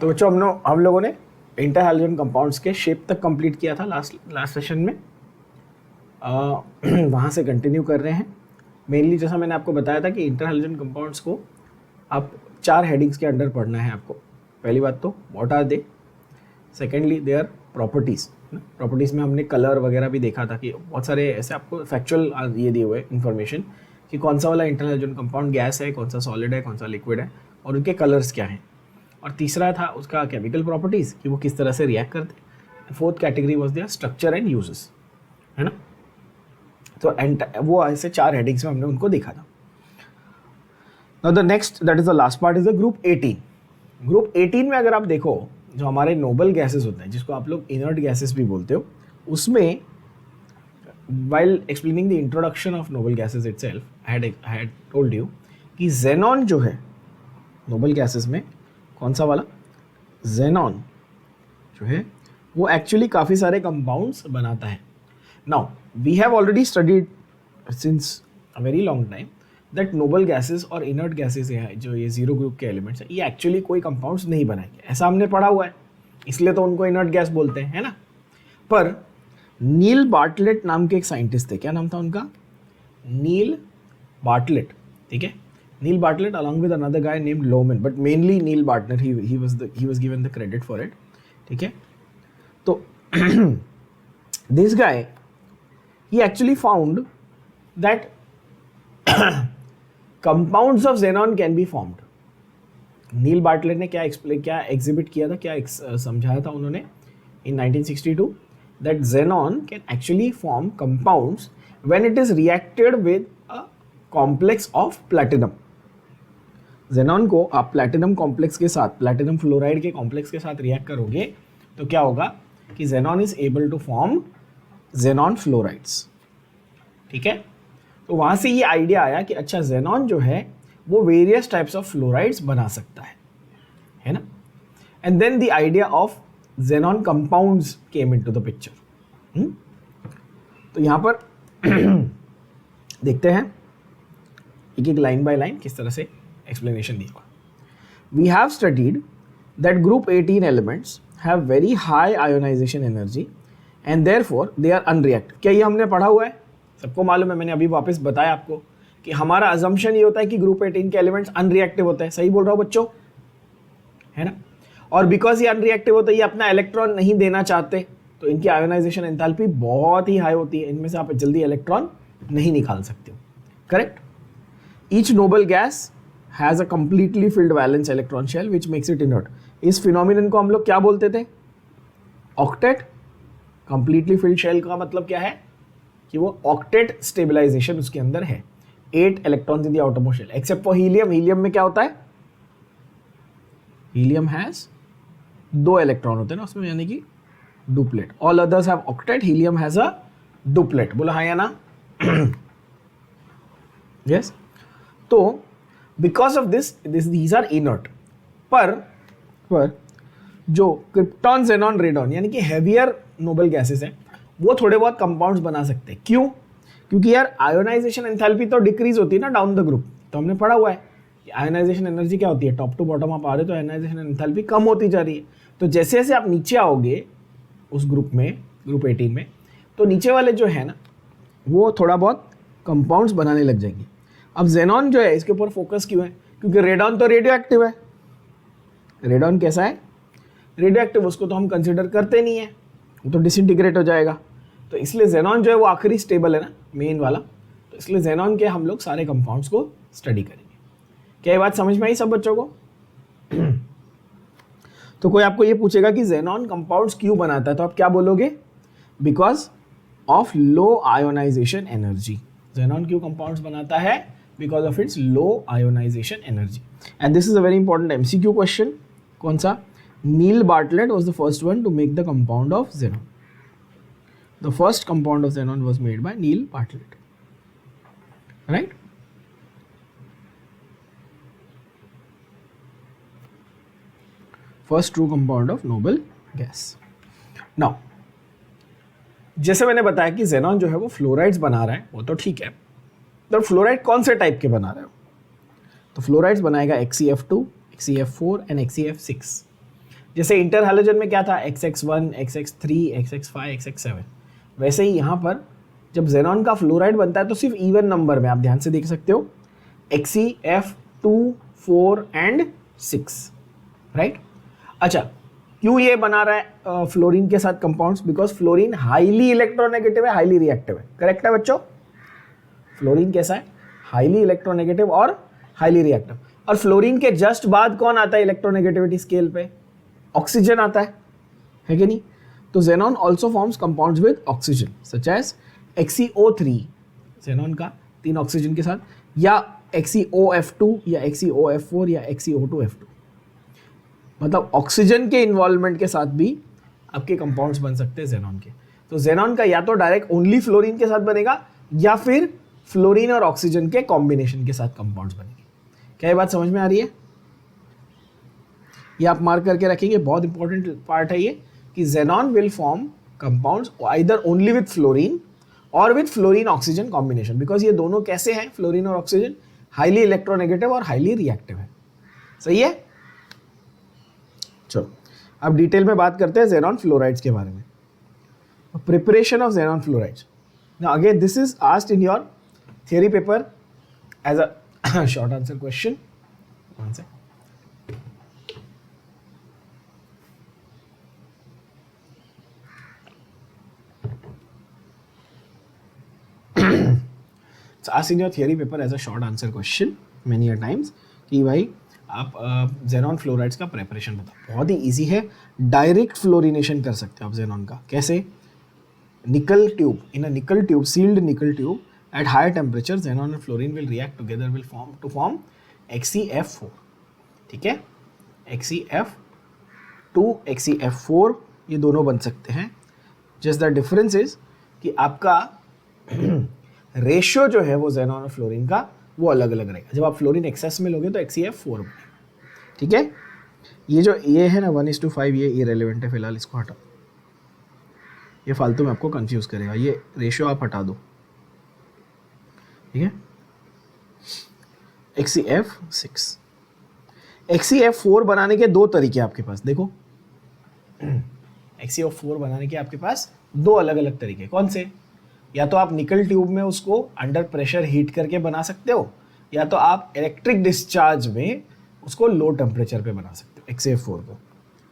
तो बच्चों हम लोगों ने इंटर हैलोजन कंपाउंड्स के शेप तक कंप्लीट किया था लास्ट सेशन में। वहाँ से कंटिन्यू कर रहे हैं। मेनली जैसा मैंने आपको बताया था कि इंटर हैलोजन कंपाउंड्स को आप 4 हेडिंग्स के अंडर पढ़ना है आपको। पहली बात तो what are they, secondly their properties. Properties में हमने कलर वगैरह भी देखा था कि बहुत सारे ऐसे आपको फैक्चुअल ये दिए हुए इन्फॉर्मेशन कि कौन सा वाला इंटर हैलोजन कंपाउंड गैस है, कौन सा सॉलिड है, कौन सा लिक्विड है और उनके कलर्स क्या हैं। और तीसरा था उसका केमिकल प्रॉपर्टीज़ कि वो किस तरह से रिएक्ट करते हैं। Fourth category was there structure and uses, है ना। तो वो ऐसे 4 हेडिंग्स में हमने उनको देखा था। Now the next that is the last part is the group 18। Group 18 में अगर आप देखो जो हमारे नोबल गैसेस होते हैं, जिसको आप लोग इनर्ट गैसेस भी बोलते हो, उसमें while explaining the introduction of noble gases itself, I had told you कि xenon जो है noble gases में कौन सा वाला xenon जो है वो एक्चुअली काफ़ी सारे कंपाउंड्स बनाता है। Now we have already studied since a very long time that noble gases और इनर्ट गैसेस जो ये जीरो ग्रुप के एलिमेंट्स हैं, ये एक्चुअली कोई कंपाउंड्स नहीं बनाएंगे, ऐसा हमने पढ़ा हुआ है, इसलिए तो उनको इनर्ट गैस बोलते हैं, है ना। पर नील बार्टलेट नाम के एक साइंटिस्ट थे, क्या नाम था उनका, नील बार्टलेट, ठीक है। Neil Bartlett along with another guy named Lohman, but mainly Neil Bartlett he was given the credit for it, ठीक है। तो this guy he actually found that compounds of xenon can be formed. Neil Bartlett ने क्या exhibit किया था, क्या समझाया था उन्होंने in 1962 that xenon can actually form compounds when it is reacted with a complex of platinum. xenon को आप प्लैटिनम कॉम्प्लेक्स के साथ, प्लैटिनम फ्लोराइड के कॉम्प्लेक्स के साथ रिएक्ट करोगे तो क्या होगा कि xenon is able to form xenon fluorides, ठीक है। तो वहाँ से ये आइडिया आया कि अच्छा xenon जो है वो वेरियस टाइप्स ऑफ फ्लोराइड्स बना सकता है ना। And then the idea of xenon compounds came into the picture. तो यहाँ पर देखते हैं एक एक लाइन बाय लाइन किस तरह से एक्सप्लेनेशन दिया हुआ। We have studied that group 18 elements have very high ionization energy and therefore they are unreact. क्या ये हमने पढ़ा हुआ है, सबको मालूम है, मैंने अभी वापस बताया आपको कि हमारा अजम्पशन ये होता है कि ग्रुप 18 के एलिमेंट्स अनरिएक्टिव होते हैं, सही बोल रहा हूँ बच्चों, है ना। और बिकॉज ये अनरिएक्टिव होते हैं, ये अपना इलेक्ट्रॉन नहीं देना चाहते, तो इनकी आयोनाइजेशन एंथैल्पी बहुत ही हाई होती है, इनमें से आप जल्दी इलेक्ट्रॉन नहीं निकाल सकते हो, correct. Each noble gas has a completely filled valence electron shell which makes it inert. इस फिनोमिनन को हम लोग क्या बोलते थे, ऑक्टेट। कंप्लीटली फिल्ड शेल का मतलब क्या है कि वो ऑक्टेट स्टेबलाइजेशन उसके अंदर है, 8 electrons in the outermost shell except for helium. Helium में क्या होता है, हीलियम हैज 2 इलेक्ट्रॉन होते हैं ना उसमें, यानी कि duplet. All others have octet, helium has a duplet. बोलो हाँ या ना, यस। तो because of these are inert. पर जो क्रिप्टॉन, xenon, रेडॉन यानी कि हैवियर नोबल गैसेस हैं वो थोड़े बहुत कंपाउंड्स बना सकते हैं। क्यों, क्योंकि यार आयोनाइजेशन एंथैल्पी तो डिक्रीज होती है ना डाउन द ग्रुप। तो हमने पढ़ा हुआ है कि आयोनाइजेशन एनर्जी क्या होती है, टॉप टू बॉटम आप आ रहे हो तो आयोनाइजेशन एंथैल्पी कम होती जा रही है। तो जैसे जैसे आप नीचे आओगे उस ग्रुप में, ग्रुप 18 में, तो नीचे वाले जो है ना वो थोड़ा बहुत कंपाउंड्स बनाने लग जाएंगे। अब xenon जो है इसके ऊपर फोकस क्यों है, क्योंकि रेडॉन तो रेडियो एक्टिव है। रेडॉन कैसा है, रेडियो एक्टिव, उसको तो हम कंसिडर करते नहीं है, वो तो डिसइंटीग्रेट हो जाएगा। तो इसलिए xenon जो है वो आखिरी स्टेबल है ना, मेन वाला। तो इसलिए xenon के हम लोग सारे कंपाउंड्स को स्टडी करेंगे। क्या ये बात समझ में आई सब बच्चों को? तो कोई आपको ये पूछेगा कि xenon कंपाउंड्स क्यों बनाता है, तो आप क्या बोलोगे, because of low ionization energy. xenon क्यों कंपाउंड्स बनाता है, because of its low ionization energy. And this is a very important MCQ question. कौन सा, Neil Bartlett was the first one to make the compound of xenon. The first compound of xenon was made by Neil Bartlett, right? First true compound of noble gas. Now, जैसे मैंने बताया कि xenon जो है वो fluorides बना रहा है, वो तो ठीक है। तो फ्लोराइड कौन से टाइप के बना रहा है, तो फ्लोराइड्स बनाएगा XeF2, XeF4 एंड XeF6। जैसे इंटर हैलोजन में क्या था, XX1, XX3, XX5, XX7, वैसे ही यहाँ पर जब जेनॉन का फ्लोराइड बनता है तो सिर्फ इवन नंबर में, आप ध्यान से देख सकते हो, XeF2, 4 एंड 6, राइट। अच्छा, क्यों ये बना रहा है फ्लोरीन के साथ compounds? Because fluorine highly electronegative है, हाईली रिएक्टिव है। करेक्ट है बच्चों? फ्लोरीन कैसा है? हाईली इलेक्ट्रोनेगेटिव और हाईली रिएक्टिव। और फ्लोरीन के जस्ट बाद कौन आता है इलेक्ट्रोनेगेटिविटी स्केल पे? ऑक्सीजन आता है कि नहीं? तो xenon also forms compounds with oxygen such as XeO3, xenon का 3 ऑक्सीजन के साथ, या XeOF2 या XeOF4 या XeO2F2। मतलब ऑक्सीजन के इन्वॉल्वमेंट के साथ भी आपके कंपाउंड्स बन सकते हैं जेनॉन के। तो जेनॉन का या तो डायरेक्ट ओनली फ्लोरीन के साथ बनेगा या फिर फ्लोरीन और ऑक्सीजन के कॉम्बिनेशन के साथ कंपाउंड्स बनेंगे। क्या ये बात समझ में आ रही है? ये आप मार्क करके रखेंगे, बहुत इंपॉर्टेंट पार्ट है ये, कि xenon will form compounds either only with fluorine और with fluorine oxygen combination. Because ये दोनों कैसे हैं, फ्लोरीन और ऑक्सीजन? हाईली इलेक्ट्रोनेगेटिव और हाईली रिएक्टिव है। सही है? चलो अब डिटेल में बात करते हैं जेनॉन फ्लोराइड्स के बारे में। Preparation of xenon fluorides. Now again this is asked in your theory paper as a short answer question. One second. asked in your theory paper as a short answer question many a times कि भाई आप xenon fluorides का preparation बताओ। बहुत ही easy है, direct fluorination कर सकते हो आप जेनॉन का। कैसे? निकल tube, in a nickel tube, sealed nickel tube at higher temperature xenon and fluorine will react together, will form XeF4। ठीक है, XeF2, XeF4 ये दोनों बन सकते हैं। जस्ट द डिफरेंस इज कि आपका रेशियो जो है वो जेनॉन और फ्लोरीन का वो अलग अलग रहेगा। जब आप फ्लोरीन एक्सेस में लोगे तो XeF4 बनेगा। ठीक है, ये जो ये है ना 1:5, ये इरेलेवेंट है, फिलहाल इसको हटाओ, ये फालतू में आपको कंफ्यूज करेगा। ये रेशियो आप हटा दो। ठीक है, XeF6। XeF4 बनाने के दो तरीके आपके पास, देखो XeF4 बनाने के आपके पास दो अलग अलग तरीके। कौन से? या तो आप निकल ट्यूब में उसको अंडर प्रेशर हीट करके बना सकते हो, या तो आप इलेक्ट्रिक डिस्चार्ज में उसको लो टेम्परेचर पे बना सकते हो XeF4 को।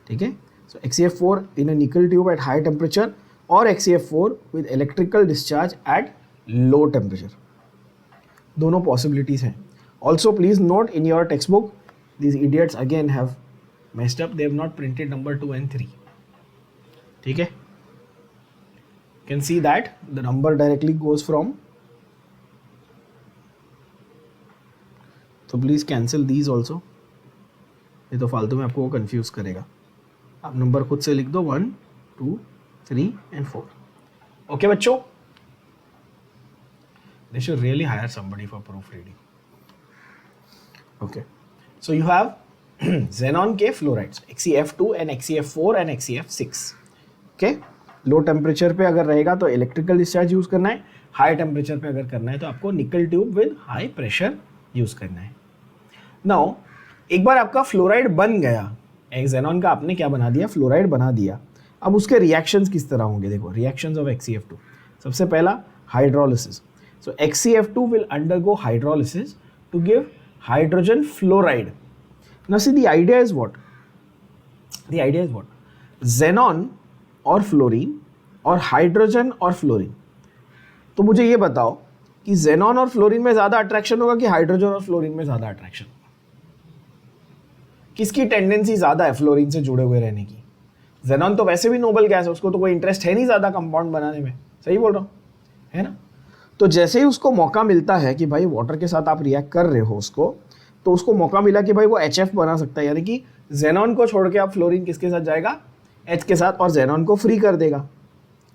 ठीक है, सो XeF4 in a nickel tube at high temperature और XeF4 with electrical discharge at low temperature, दोनों पॉसिबिलिटीज हैं। Also please note in your text book these idiots again have messed up, they have not printed number 2 and 3। ठीक है, can see that the number directly goes from, तो please cancel these also, ये तो फालतू में आपको confuse करेगा। आप नंबर खुद से लिख दो 1, 2, 3 and 4। ओके बच्चों, they should really hire somebody for proofreading। okay, so you have xenon के fluorides XeF2 and XeF4 and XeF6। okay, low temperature पे अगर रहेगा तो इलेक्ट्रिकल डिस्चार्ज यूज करना है, हाई टेम्परेचर पे अगर करना है तो आपको निकल tube with high pressure use करना है। नाउ एक बार आपका फ्लोराइड बन गया, एक जेनॉन का आपने क्या बना दिया, फ्लोराइड बना दिया। अब उसके रिएक्शंस किस तरह होंगे? देखो, रिएक्शंस ऑफ XeF2। सबसे पहला hydrolysis. So XeF2 will undergo hydrolysis to give hydrogen fluoride. Now see the idea is what? The idea is what? Xenon और फ्लोरीन और हाइड्रोजन और फ्लोरीन। तो मुझे ये बताओ कि जेनॉन और फ्लोरीन में ज़्यादा अट्रैक्शन होगा कि हाइड्रोजन और फ्लोरीन में ज़्यादा अट्रैक्शन होगा? किसकी टेंडेंसी ज़्यादा है फ्लोरीन से जुड़े हुए रहने की? जेनॉन तो वैसे भी नोबल गैस है, उसको तो कोई इंटरेस्ट है नहीं ज़्यादा कंपाउंड बनाने में। सही बोल रहा हूँ, है ना? तो जैसे ही उसको मौका मिलता है कि भाई वाटर के साथ आप रिएक्ट कर रहे हो उसको, तो उसको मौका मिला कि भाई वो HF बना सकता है, यानी कि जेनॉन को छोड़ के आप फ्लोरीन किसके साथ जाएगा? H के साथ, और जेनॉन को फ्री कर देगा।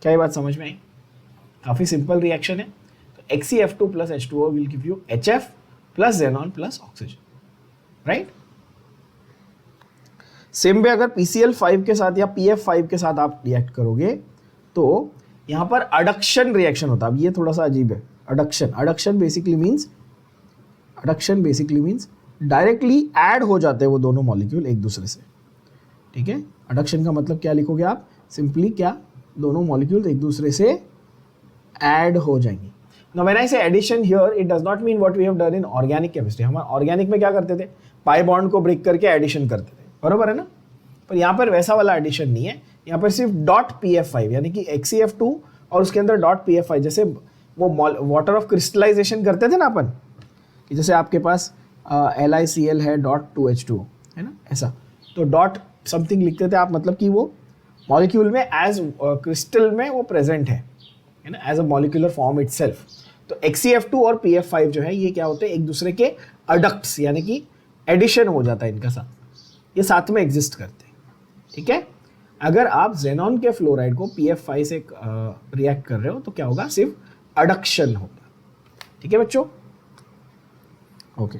क्या ये बात समझ में आई? काफ़ी सिंपल रिएक्शन है। तो XeF2 plus H2O will give you HF plus xenon plus oxygen, right? Same way अगर PCl5 के साथ या PF5 के साथ आप रिएक्ट करोगे तो यहाँ पर अडक्शन रिएक्शन होता है। अब ये थोड़ा सा अजीब है। Adduction basically means directly add हो जाते हैं वो दोनों मॉलिक्यूल एक दूसरे से। ठीक है, एडक्शन का मतलब क्या लिखोगे आप, सिंपली क्या, दोनों मॉलिक्यूल्स एक दूसरे से ऐड हो जाएंगे। Now when I say addition here, it does not mean what we have done in organic chemistry. हम ऑर्गेनिक में क्या करते थे, पाई बॉन्ड को ब्रेक करके एडिशन करते थे, बरोबर है ना। पर यहाँ पर वैसा वाला एडिशन नहीं है, यहाँ पर सिर्फ डॉट PF5 यानी कि XCF2 और उसके अंदर डॉट PF5, जैसे वो वाटर ऑफ क्रिस्टलाइजेशन करते थे ना अपन, कि जैसे आपके पास LiCl है डॉट 2H2 है ना, ऐसा तो डॉट समथिंग लिखते थे आप, मतलब कि वो मॉलिक्यूल में एज क्रिस्टल में वो प्रेजेंट है ना, as a molecular form itself. तो XCF2 और PF5 जो है ये क्या होते हैं, एक दूसरे के अडक्ट्स, यानी कि एडिशन हो जाता है इनका साथ, ये साथ में एग्जिस्ट करते हैं, ठीक है। अगर आप जेनॉन के फ्लोराइड को PF5 से रिएक्ट कर रहे हो तो क्या होगा, सिर्फ अडक्शन होगा, ठीक है बच्चों। Okay,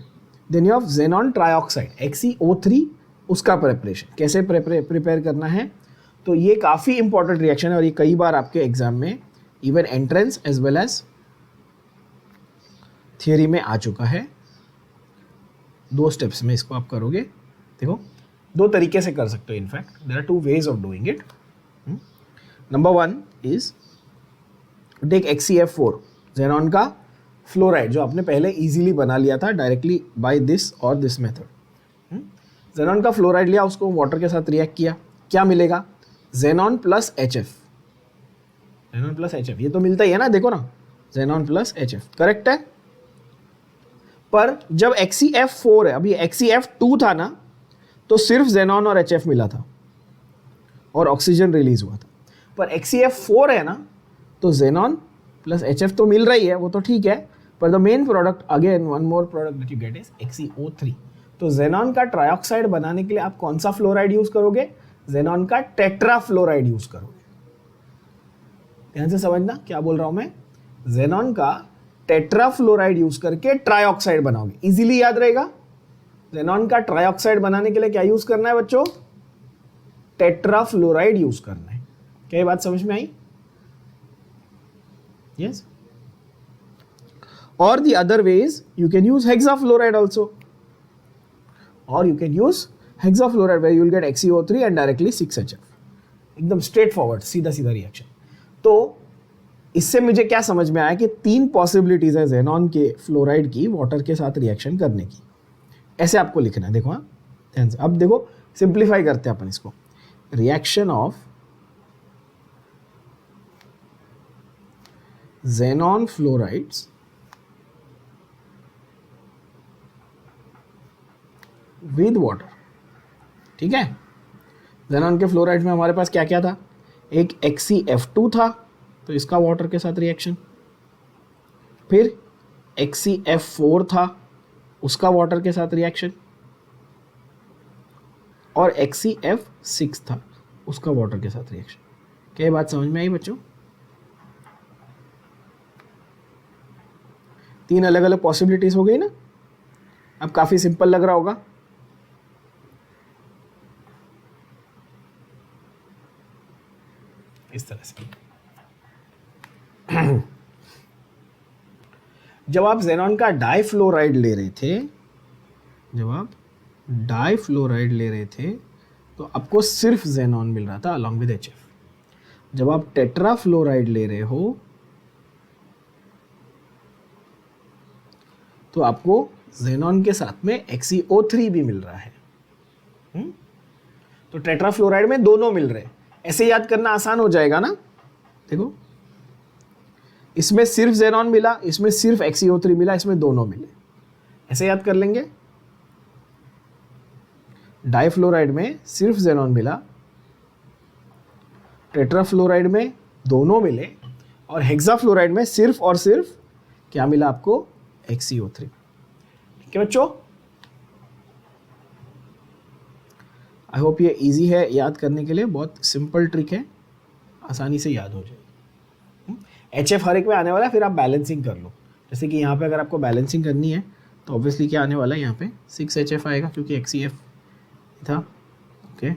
then you have xenon trioxide XeO3, उसका प्रिपरेशन कैसे प्रिपेयर करना है, तो ये काफ़ी इंपॉर्टेंट रिएक्शन है और ये कई बार आपके एग्जाम में even entrance as well as theory में आ चुका है। 2 स्टेप्स में इसको आप करोगे, देखो 2 तरीके से कर सकते हो, in fact there are 2 ways of doing it. Number 1 is take XCF4 xenon का फ्लोराइड, जो आपने पहले इजीली बना लिया था डायरेक्टली बाय दिस और दिस मेथड। जेनॉन का फ्लोराइड लिया, उसको वाटर के साथ रिएक्ट किया, क्या मिलेगा, xenon plus HF, xenon plus HF, ये तो मिलता ही है ना, देखो ना, जेनॉन प्लस HF, करेक्ट है। पर जब XCF4 है, अभी XCF2 था ना, तो सिर्फ जेनॉन और HF मिला था और ऑक्सीजन रिलीज हुआ था। पर XCF4 है ना, तो जेनॉन प्लस HF तो मिल रही है, वो तो ठीक है, पर the main product, again one more product that you get is XeO3। तो जेनॉन का ट्राइऑक्साइड बनाने के लिए आप कौन सा फ्लोराइड यूज करोगे, जेनॉन का टेट्रा फ्लोराइड यूज करोगे। ध्यान से समझना क्या बोल रहा हूं मैं, जेनॉन का टेट्रा फ्लोराइड यूज करके ट्राइऑक्साइड बनाओगे, इजीली याद रहेगा। जेनॉन का ट्राइऑक्साइड बनाने के लिए क्या यूज करना है बच्चों, टेट्रा फ्लोराइड यूज करना है। क्या ये बात समझ में आई, यस। और the other ways you can use hexafluoride also, और you can use hexafluoride where you will get XeO3 and directly 6HF, एकदम स्ट्रेट फॉरवर्ड, सीधा सीधा रिएक्शन। तो इससे मुझे क्या समझ में आया कि 3 पॉसिबिलिटीज है जेनॉन के फ्लोराइड की वाटर के साथ रिएक्शन करने की, ऐसे आपको लिखना है, देखो हाँ ध्यान से। अब देखो सिंप्लीफाई करते हैं अपन इसको, reaction of xenon fluorides with water, ठीक है। जेनॉन के फ्लोराइड में हमारे पास क्या क्या था, एक XCF2 था, तो इसका वाटर के साथ रिएक्शन, फिर XCF4 था, उसका वाटर के साथ रिएक्शन, और XCF6 था, उसका वाटर के साथ रिएक्शन। क्या ये बात समझ में आई बच्चों, 3 अलग अलग पॉसिबिलिटीज हो गई ना। अब काफी सिंपल लग रहा होगा, इस तरह से। जब आप जेनॉन का डाइफ्लोराइड ले रहे थे, जब आप डाइफ्लोराइड ले रहे थे तो आपको सिर्फ जेनॉन मिल रहा था अलॉन्ग विद HF। जब आप टेट्राफ्लोराइड ले रहे हो तो आपको जेनॉन के साथ में XeO3 भी मिल रहा है। तो टेट्राफ्लोराइड में दोनों मिल रहे हैं, ऐसे याद करना आसान हो जाएगा ना। देखो इसमें सिर्फ जेनॉन मिला, इसमें सिर्फ XeO3 मिला, इसमें दोनों मिले, ऐसे याद कर लेंगे। डाइफ्लोराइड में सिर्फ जेनॉन मिला, टेट्राफ्लोराइड में दोनों मिले, और हेक्साफ्लोराइड में सिर्फ और सिर्फ क्या मिला आपको, XeO3। ठीक है बच्चों, आई होप ये इजी है याद करने के लिए, बहुत सिंपल ट्रिक है, आसानी से याद हो जाएगी। HF हर एक में आने वाला है, फिर आप बैलेंसिंग कर लो। जैसे कि यहाँ पे अगर आपको बैलेंसिंग करनी है तो ऑब्वियसली क्या आने वाला है, यहाँ पे 6HF आएगा क्योंकि XCF था, ओके।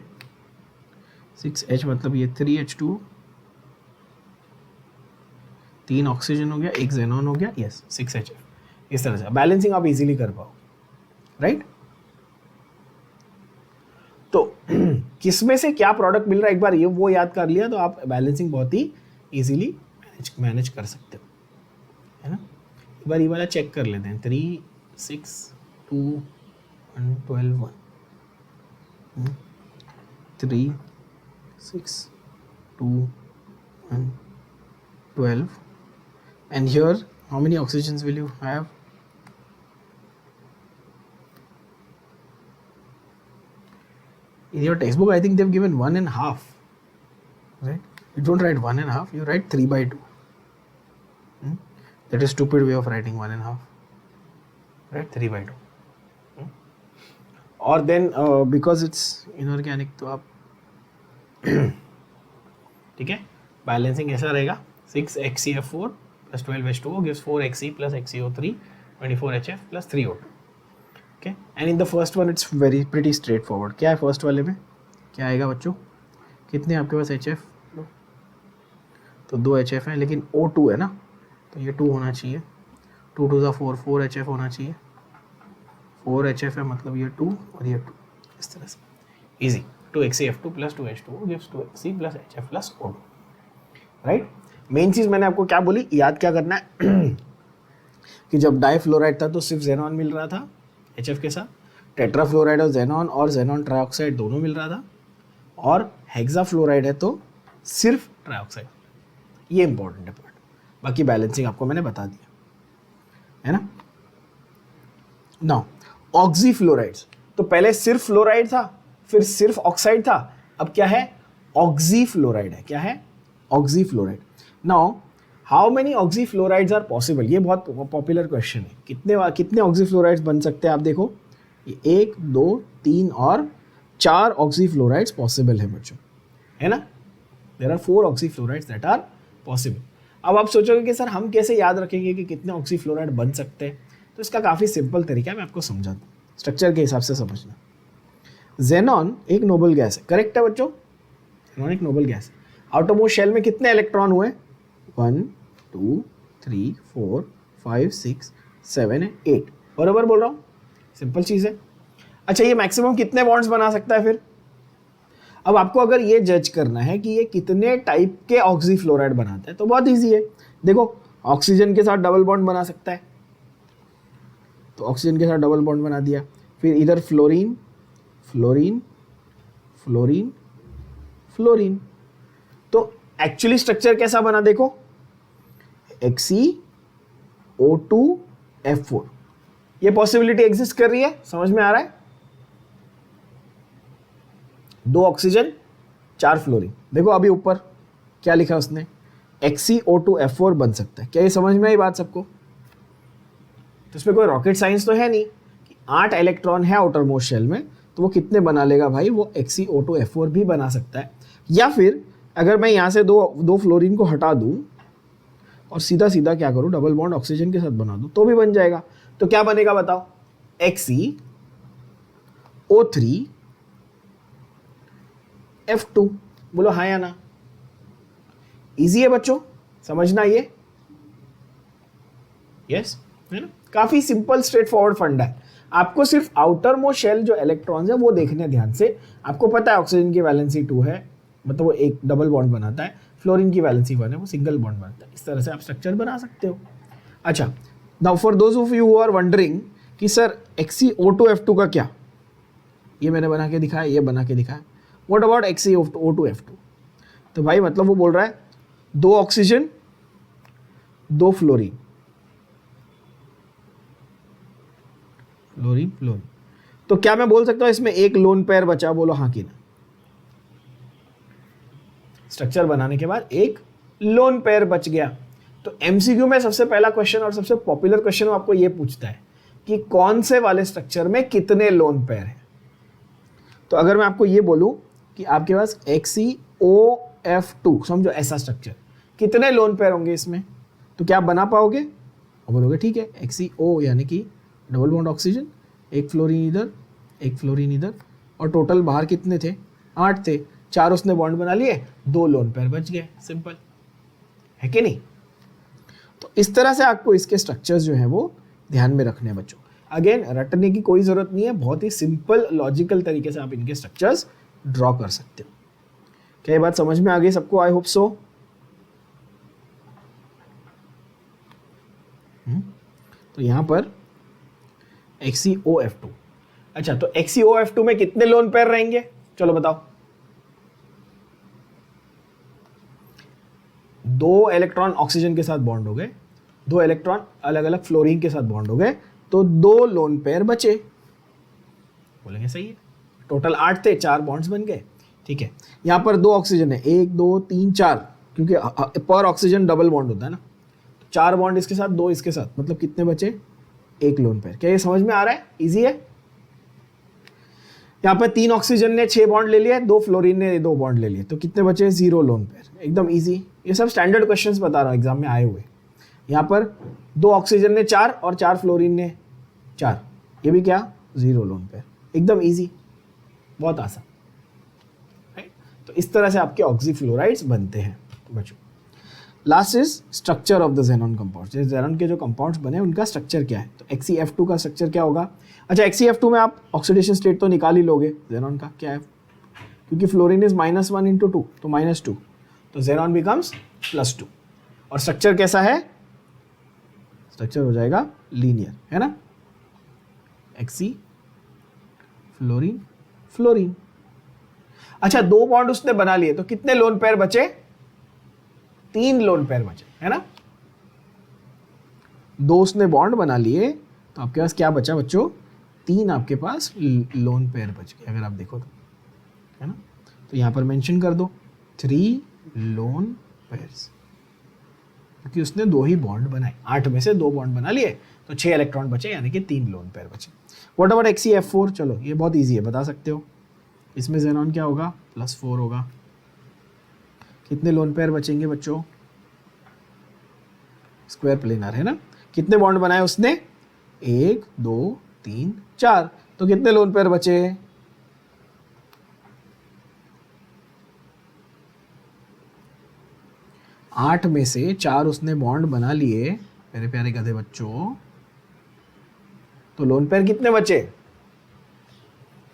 6H मतलब ये 3H2, 3 ऑक्सीजन हो गया, 1 जेनॉन हो गया, यस 6HF। इस तरह से बैलेंसिंग आप इजीली कर पाओ, राइट। तो किस में से क्या प्रोडक्ट मिल रहा है, एक बार ये वो याद कर लिया तो आप बैलेंसिंग बहुत ही इजीली मैनेज कर सकते हो, है ना। एक बार ये वाला चेक कर लेते हैं, 3 6 2 1 12 1 3 6 2 1 12 and here how many oxygens will you have? In your textbook I think they've given 1.5, right? You don't write 1.5, you write 3/2. That is stupid way of writing 1.5, right? 3/2. Or then because it's inorganic तो आप ठीक है, balancing ऐसा रहेगा 6HCF4 plus 12H2O gives 4Xe plus XeO3 24HF plus 3O2. Okay, and in the first one it's very pretty straightforward. क्या है first वाले में, क्या आएगा बच्चों, कितने आपके पास HF, तो 2 HF है लेकिन O2 है ना, तो ये 2 होना चाहिए, 2 2 4 4 HF होना चाहिए, 4 HF है मतलब ये 2 और ये 2, इस तरह से easy. 2XeF2 plus 2H2O gives 2Xe plus HF plus O2, right. मेन चीज़ मैंने आपको क्या बोली, याद क्या करना है कि जब डाइफ्लोराइड था तो सिर्फ जेनॉन मिल रहा था HF के साथ, टेट्राफ्लोराइड और जेनॉन ट्राइऑक्साइड दोनों मिल रहा था, और हेक्साफ्लोराइड है तो सिर्फ ट्राइऑक्साइड। ये इंपॉर्टेंट है पार्ट, बाकी बैलेंसिंग आपको मैंने बता दिया, है ना। नाउ ऑक्सीफ्लोराइड्स, तो पहले सिर्फ फ्लोराइड था, फिर सिर्फ ऑक्साइड था, अब क्या है, ऑक्सीफ्लोराइड है। क्या है, oxyfluoride. Now how many oxyfluorides are possible, ये बहुत पॉपुलर क्वेश्चन है। कितने ऑक्सीफ्लोराइड्स बन सकते हैं आप देखो, ये 1 2 3 और 4 ऑक्सीफ्लोराइड्स पॉसिबल है बच्चों, है ना। There are 4 oxyfluorides that are possible. अब आप सोचोगे कि सर हम कैसे याद रखेंगे कि कितने ऑक्सीफ्लोराइड बन सकते हैं, तो इसका काफ़ी सिंपल तरीका है, मैं आपको समझाता हूँ, स्ट्रक्चर के हिसाब से समझना। जेनॉन एक नोबल गैस है, करेक्ट है बच्चों, जेनॉन एक नोबल गैस है। आउटरमोस्ट शेल में कितने इलेक्ट्रॉन हुए, 1 2 3 4 5 6 7 8, बराबर बोल रहा हूँ, सिंपल चीज़ है। अच्छा, ये मैक्सिमम कितने बॉन्ड्स बना सकता है फिर, अब आपको अगर ये जज करना है कि ये कितने टाइप के ऑक्सीफ्लोराइड बनाता है तो बहुत ईजी है। देखो, ऑक्सीजन के साथ डबल बॉन्ड बना सकता है, तो ऑक्सीजन के साथ डबल बॉन्ड बना दिया, फिर इधर फ्लोरीन फ्लोरीन फ्लोरीन फ्लोरीन, तो एक्चुअली स्ट्रक्चर कैसा बना देखो, XeO2F4, ये पॉसिबिलिटी एग्जिस्ट कर रही है, समझ में आ रहा है। 2 ऑक्सीजन 4 फ्लोरीन, देखो अभी ऊपर क्या लिखा उसने, XeO2F4 बन सकता है। क्या ये समझ में आई बात सबको, तो इसमें कोई रॉकेट साइंस तो है नहीं कि 8 इलेक्ट्रॉन है आउटर मोस्ट शेल में तो वो कितने बना लेगा भाई, वो XeO2F4 भी बना सकता है। या फिर अगर मैं यहाँ से दो फ्लोरीन को हटा दूँ और सीधा सीधा क्या करूँ, डबल बॉन्ड ऑक्सीजन के साथ बना दूँ तो भी बन जाएगा। तो क्या बनेगा बताओ, XeO3F2, बोलो हाँ या ना। इजी है बच्चों, समझना ये, यस है ना, काफी सिंपल स्ट्रेट फॉरवर्ड फंडा है। आपको सिर्फ आउटर मोस्ट शेल जो इलेक्ट्रॉन्स है वो देखने ध्यान से। आपको पता है ऑक्सीजन की वैलेंसी 2 है, मतलब वो एक डबल बॉन्ड बनाता है, फ्लोरीन की वैलेंसी 1 है, वो सिंगल बॉन्ड बनाता है। इस तरह से आप स्ट्रक्चर बना सकते हो। अच्छा, now for those of you who are wondering कि सर XeO2F2 का क्या, ये मैंने बना के दिखाया, ये बना के दिखाया, व्हाट अबाउट XeO2F2, तो भाई मतलब वो बोल रहा है 2 ऑक्सीजन 2 फ्लोरीन, फ्लोरीन फ्लोरीन, तो क्या मैं बोल सकता हूं इसमें एक लोन पेयर बचा, बोलो हाँ कि ना। स्ट्रक्चर बनाने के बाद एक लोन पेयर बच गया। तो एमसीक्यू में सबसे पहला क्वेश्चन और सबसे पॉपुलर क्वेश्चन आपको ये पूछता है कि कौन से वाले स्ट्रक्चर में कितने लोन पेयर हैं। तो अगर मैं आपको ये बोलूं कि आपके पास XeO2, समझो ऐसा स्ट्रक्चर, कितने लोन पेयर होंगे इसमें, तो क्या आप बना पाओगे, और बोलोगे ठीक है XeO यानी कि डबल बॉन्ड ऑक्सीजन, एक फ्लोरीन इधर एक फ्लोरीन इधर, और टोटल बाहर कितने थे, 8 थे, 4 उसने बॉन्ड बना लिए, 2 लोन पेयर बच गए, सिंपल है कि नहीं। तो इस तरह से आपको इसके स्ट्रक्चर्स जो हैं वो ध्यान में रखने हैं बच्चों। अगेन रटने की कोई ज़रूरत नहीं है, बहुत ही सिंपल लॉजिकल तरीके से आप इनके स्ट्रक्चर्स ड्रॉ कर सकते हो। क्या ये बात समझ में आ गई सबको? I hope so. तो यहां पर XeOF2। अच्छा, तो XeOF2 में कितने लोन पेयर रहेंगे? चलो बताओ। 2 इलेक्ट्रॉन ऑक्सीजन के साथ बॉन्ड हो गए, 2 इलेक्ट्रॉन अलग अलग फ्लोरीन के साथ बॉन्ड हो गए, तो 2 लोन पेयर बचे। बोलेंगे सही है। टोटल 8 थे, 4 बॉन्ड्स बन गए। ठीक है, यहां पर 2 ऑक्सीजन है, 1 2 3 4, क्योंकि पर ऑक्सीजन डबल बॉन्ड होता है ना। 4 बॉन्ड इसके साथ, 2 इसके साथ, मतलब कितने बचे? 1 लोन पेयर। क्या ये समझ में आ रहा है? इजी है। यहाँ पर 3 ऑक्सीजन ने 6 बॉन्ड ले लिए, 2 फ्लोरीन ने 2 बॉन्ड ले लिए, तो कितने बचे? 0 लोन पेयर। एकदम इजी। ये सब स्टैंडर्ड क्वेश्चंस बता रहा हूँ एग्जाम में आए हुए। यहाँ पर 2 ऑक्सीजन ने 4 और 4 फ्लोरीन ने 4, ये भी क्या? 0 लोन पेयर। एकदम इजी, बहुत आसान। राइट? तो इस तरह से आपके ऑक्सीफ्लोराइड्स बनते हैं बच्चों। Last is structure of the xenon compounds. Xenon के जो कंपाउंड्स बने उनका स्ट्रक्चर क्या है? तो XeF2 का स्ट्रक्चर क्या होगा? अच्छा, XeF2 में आप ऑक्सीडेशन स्टेट तो निकाल ही लोगे। ज़ेनॉन का क्या है? क्योंकि फ्लोरीन इज -1 × 2, तो -2, तो ज़ेनॉन बिकम्स +2। और स्ट्रक्चर कैसा है? स्ट्रक्चर हो जाएगा लीनियर, है ना? Xe fluorine fluorine. अच्छा, 2 बॉन्ड उसने बना लिए, तो कितने लोन पेयर बचे? 3 लोन पेयर बचे, है ना? 2 उसने बॉन्ड बना लिए, तो आपके पास क्या बचा बच्चों? 3 आपके पास लोन पेयर बच गए, अगर आप देखो तो, है ना? तो यहां पर मेंशन कर दो 3 लोन पेयर्स, क्योंकि उसने 2 ही बॉन्ड बनाए। 8 में से 2 बॉन्ड बना लिए, तो 6 इलेक्ट्रॉन बचे, यानी कि 3 लोन पेयर बचे। What about XeF4? चलो ये बहुत ईजी है, बता सकते हो। इसमें ज़ेनॉन क्या होगा? +4 होगा। कितने लोन पेयर बचेंगे बच्चों? स्क्वायर प्लेनर, है ना? कितने बॉन्ड बनाए उसने? 1 2 3 4, तो कितने लोन पेयर बचे? 8 में से 4 उसने बॉन्ड बना लिए मेरे प्यारे गधे बच्चों, तो लोन पेयर कितने बचे?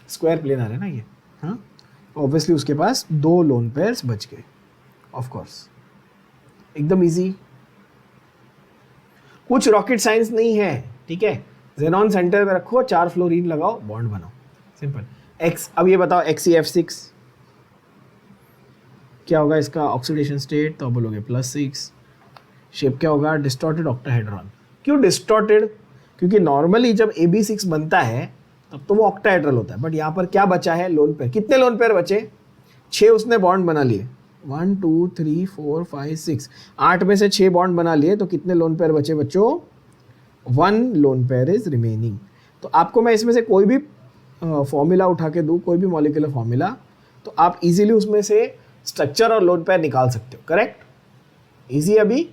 स्क्वायर प्लेनर है ना ये, हाँ? ऑब्वियसली उसके पास 2 लोन पेयर्स बच गए, ऑफ कोर्स। एकदम इजी, कुछ रॉकेट साइंस नहीं है। ठीक है, ज़ेनॉन सेंटर में रखो, 4 फ्लोरीन लगाओ, बॉन्ड बनाओ, सिंपल। अब ये बताओ XeF6 क्या होगा इसका ऑक्सीडेशन स्टेट? तो आप बोलोगे +6। शेप क्या होगा? Distorted octahedron. क्यों डिस्टॉर्टेड? क्योंकि नॉर्मली जब AB6 बनता है तब तो वो ऑक्टाहेड्रल होता है, बट यहाँ पर क्या बचा है? Lone pair. कितने लोन पेयर बचे? 6 उसने बॉन्ड बना लिए, 1 2 3 4 5 6, 8 में से 6 बॉन्ड बना लिए, तो कितने लोन पेयर बचे बच्चों? 1 लोन पेयर इज रिमेनिंग। तो आपको मैं इसमें से कोई भी फॉर्मूला उठा के दूँ, कोई भी मॉलिक्यूलर फॉर्मूला, तो आप इजीली उसमें से स्ट्रक्चर और लोन पेयर निकाल सकते हो। करेक्ट? इजी अभी।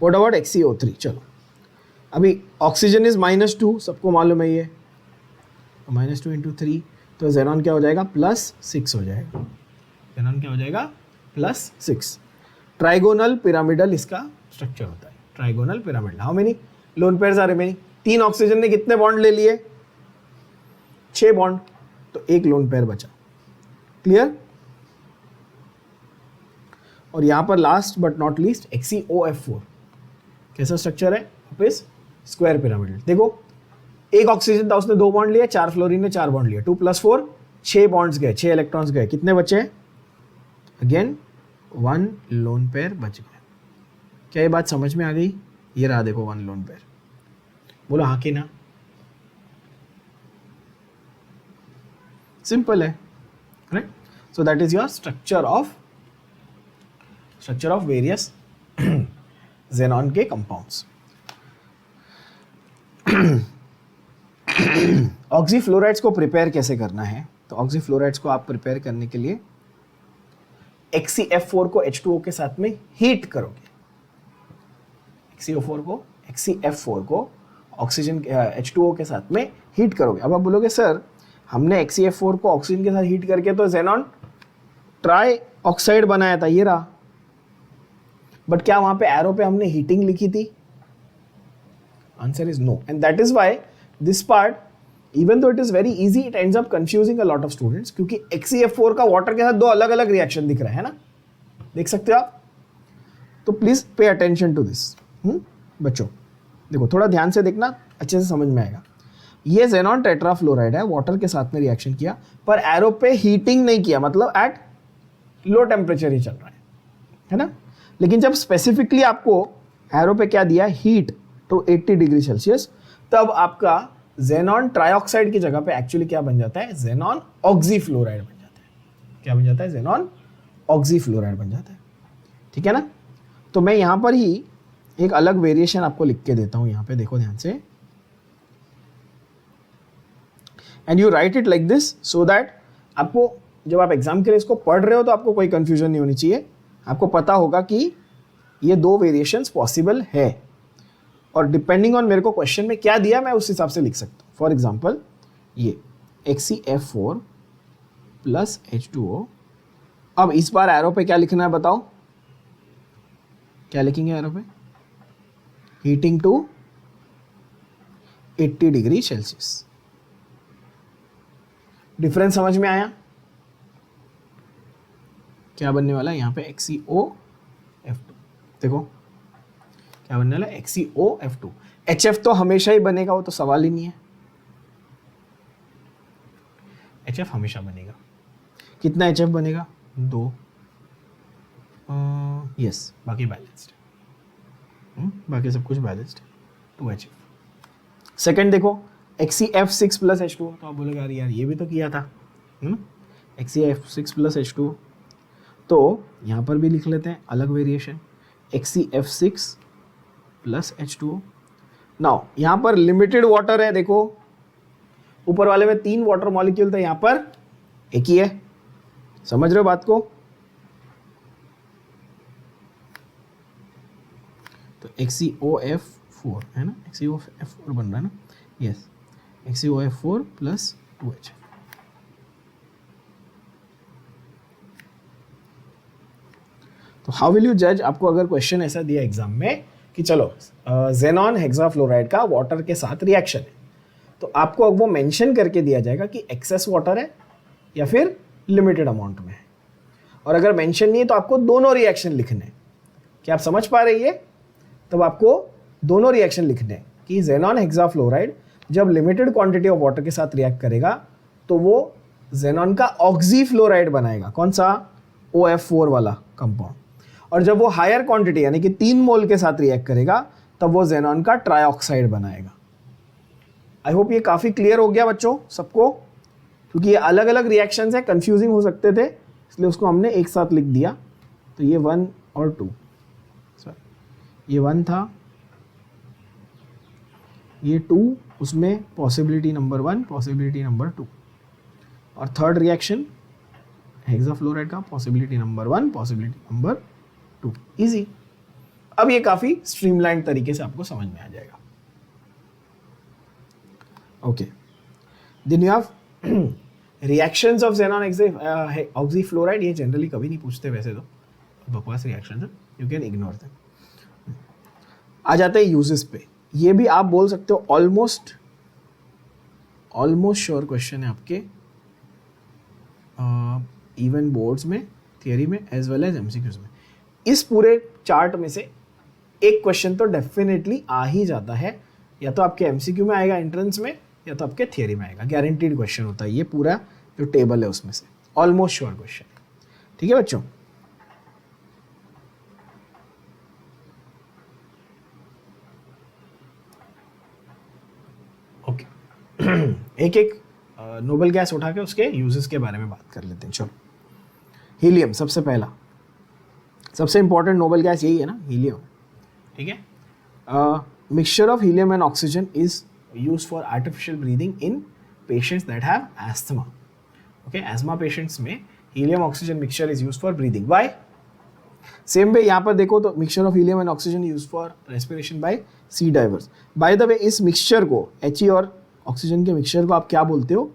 What about XeO3? चलो, अभी ऑक्सीजन इज -2, सबको मालूम है ये, -2 × 3, तो ज़ेनॉन क्या हो जाएगा? +6 हो जाएगा। ज़ेनॉन क्या हो जाएगा? +6। ट्राइगोनल पिरामिडल इसका स्ट्रक्चर होता है। Trigonal pyramidal. How many lone pairs are remaining? 3 oxygen ने कितने बॉन्ड ले लिए? 6 बॉन्ड, तो 1 लोन पेयर बचा। क्लियर? और यहां पर last but not least XeOF4 कैसा स्ट्रक्चर है? वापस स्क्वायर पिरामिडल। देखो, 1 ऑक्सीजन था, उसने 2 बॉन्ड लिए, 4 फ्लोरीन ने 4 बॉन्ड लिए, 2 + 4 6 बॉन्ड्स गए, 6 इलेक्ट्रॉन्स गए, कितने बचे? अगेन 1 लोन पेयर बच गए। क्या ये बात समझ में आ गई? ये रहा देखो 1 लोन पेयर। बोलो हाँ कि ना? सिंपल है, right? So that is your structure of various xenon के कंपाउंड्स। ऑक्सीफ्लोराइड्स को प्रिपेयर कैसे करना है? तो ऑक्सीफ्लोराइड्स को आप प्रिपेयर करने के लिए XeF4 को H2O के साथ में हीट करोगे। XeF4 को ऑक्सीजन H2O के साथ में हीट करोगे। अब आप बोलोगे सर, हमने XeF4 को ऑक्सीजन के साथ हीट करके तो ज़ेनॉन ट्राई ऑक्साइड बनाया था, ये रहा, बट क्या वहां पे एरो पे हमने हीटिंग लिखी थी? Answer is no, and that is why this part even though it is very easy, it ends up confusing a lot of students, क्योंकि XeF4 का वाटर के साथ दो अलग अलग रिएक्शन दिख रहे हैं ना, देख सकते हो आप। तो please pay attention to this बच्चों, देखो थोड़ा ध्यान से देखना, अच्छे से समझ में आएगा। ये जेनॉन टेट्राफ्लोराइड है, वाटर के साथ में रिएक्शन किया, पर एरो पे हीटिंग नहीं किया, मतलब एट लो टेम्परेचर ही चल रहा है ना। लेकिन जब स्पेसिफिकली आपको एरो पे क्या दिया, हीट टू 80 डिग्री सेल्सियस, तब आपका जेनॉन ट्राइऑक्साइड की जगह पे एक्चुअली क्या बन जाता है, जेनॉन ऑक्सीफ्लोराइड बन जाता है। क्या बन जाता है, जेनॉन ऑक्सीफ्लोराइड बन जाता है, ठीक है ना। तो मैं यहाँ पर ही एक अलग वेरिएशन आपको लिख के देता हूँ, यहाँ पे देखो ध्यान से, and you right it like this, so that आपको जब आप एग्जाम के लिए इसको पढ़ रहे हो तो आपको कोई कंफ्यूजन नहीं होनी चाहिए, आपको पता होगा कि ये दो वेरिएशंस पॉसिबल है, और डिपेंडिंग ऑन मेरे को क्वेश्चन में क्या दिया मैं उस हिसाब से लिख सकता हूँ। फॉर एग्जाम्पल ये XeF4 प्लस H2O, अब इस बार एरो पे क्या लिखना है बताओ, क्या लिखेंगे एरो पे, heating to 80 degree Celsius. Difference समझ में आया, क्या बनने वाला है यहाँ पे XeOF2, देखो क्या बनने वाला है XeOF2। HF तो हमेशा ही बनेगा, वो तो सवाल ही नहीं है, HF हमेशा बनेगा। कितना HF बनेगा, 2, यस, बाकी बैलेंस्ड, बाकी सब कुछ बैलेंस्ड, 2 HF। सेकेंड देखो XeF6 प्लस H2O, तो आप बोलेगा यार ये भी तो किया था, XeF6 प्लस H2O, तो यहाँ पर भी लिख लेते हैं अलग variation, XeF6 plus H2O। Now यहाँ पर लिमिटेड वाटर है, देखो ऊपर वाले में 3 वाटर मॉलिक्यूल थे, यहाँ पर एक ही है, समझ रहे हो बात को। तो XeOF4 है ना, XeOF4 बन रहा है ना, यस, XeOF4 प्लस 2H। तो हाउ विल यू जज, आपको अगर क्वेश्चन ऐसा दिया एग्जाम में कि चलो जेनॉन हेक्साफ्लोराइड का वाटर के साथ रिएक्शन है, तो आपको वो मेंशन करके दिया जाएगा कि एक्सेस वाटर है या फिर लिमिटेड अमाउंट में है, और अगर मेंशन नहीं है तो आपको दोनों रिएक्शन लिखने हैं। क्या आप समझ पा रही है, तब आपको दोनों रिएक्शन लिखने हैं कि जेनॉन हेक्साफ्लोराइड जब लिमिटेड क्वांटिटी ऑफ वाटर के साथ रिएक्ट करेगा तो वो जेनॉन का ऑक्सीफ्लोराइड बनाएगा, कौन सा, OF4 वाला कंपाउंड, और जब वो हायर क्वांटिटी यानी कि 3 मोल के साथ रिएक्ट करेगा तब वो जेनॉन का ट्राइऑक्साइड बनाएगा। आई होप ये काफ़ी क्लियर हो गया बच्चों सबको, क्योंकि ये अलग अलग रिएक्शंस है, कंफ्यूजिंग हो सकते थे, इसलिए उसको हमने एक साथ लिख दिया। तो ये 1 और 2, सॉरी ये 1 था, ये 2, उसमें पॉसिबिलिटी नंबर 1, पॉसिबिलिटी नंबर 2, और थर्ड रिएक्शन हेक्साफ्लोराइड का possibility number 1, possibility number 2। Easy. अब ये काफ़ी स्ट्रीमलाइन तरीके से आपको समझ में आ जाएगा। Okay, then you have reactions of xenon oxyfluoride. ये जनरली कभी नहीं पूछते वैसे तो, बकवास रिएक्शंस है, यू कैन इग्नोर देम। आ जाते हैं यूजेस पे, ये भी आप बोल सकते हो ऑलमोस्ट श्योर क्वेश्चन है आपके इवन बोर्ड्स में, थियरी में एज वेल एज एमसीक्यूज में। इस पूरे चार्ट में से एक क्वेश्चन तो डेफिनेटली आ ही जाता है, या तो आपके एमसीक्यू में आएगा एंट्रेंस में, या तो आपके थियरी में आएगा, गारंटीड क्वेश्चन होता है ये पूरा जो टेबल है उसमें से, ऑलमोस्ट श्योर क्वेश्चन। ठीक है बच्चों, ओके एक एक नोबल गैस उठा के उसके यूजेस के बारे में बात कर लेते हैं। चलो, हीलियम सबसे पहला, सबसे इंपॉर्टेंट नोबल गैस यही है ना, हीलियम। ठीक है, mixture of helium and oxygen is use for artificial breathing in patients that have asthma. Okay, asthma patients में helium oxygen mixture is use for breathing. By same way यहाँ पर देखो तो mixture of helium and oxygen use for respiration by sea divers. By the way इस mixture को, He और oxygen के mixture को आप क्या बोलते हो,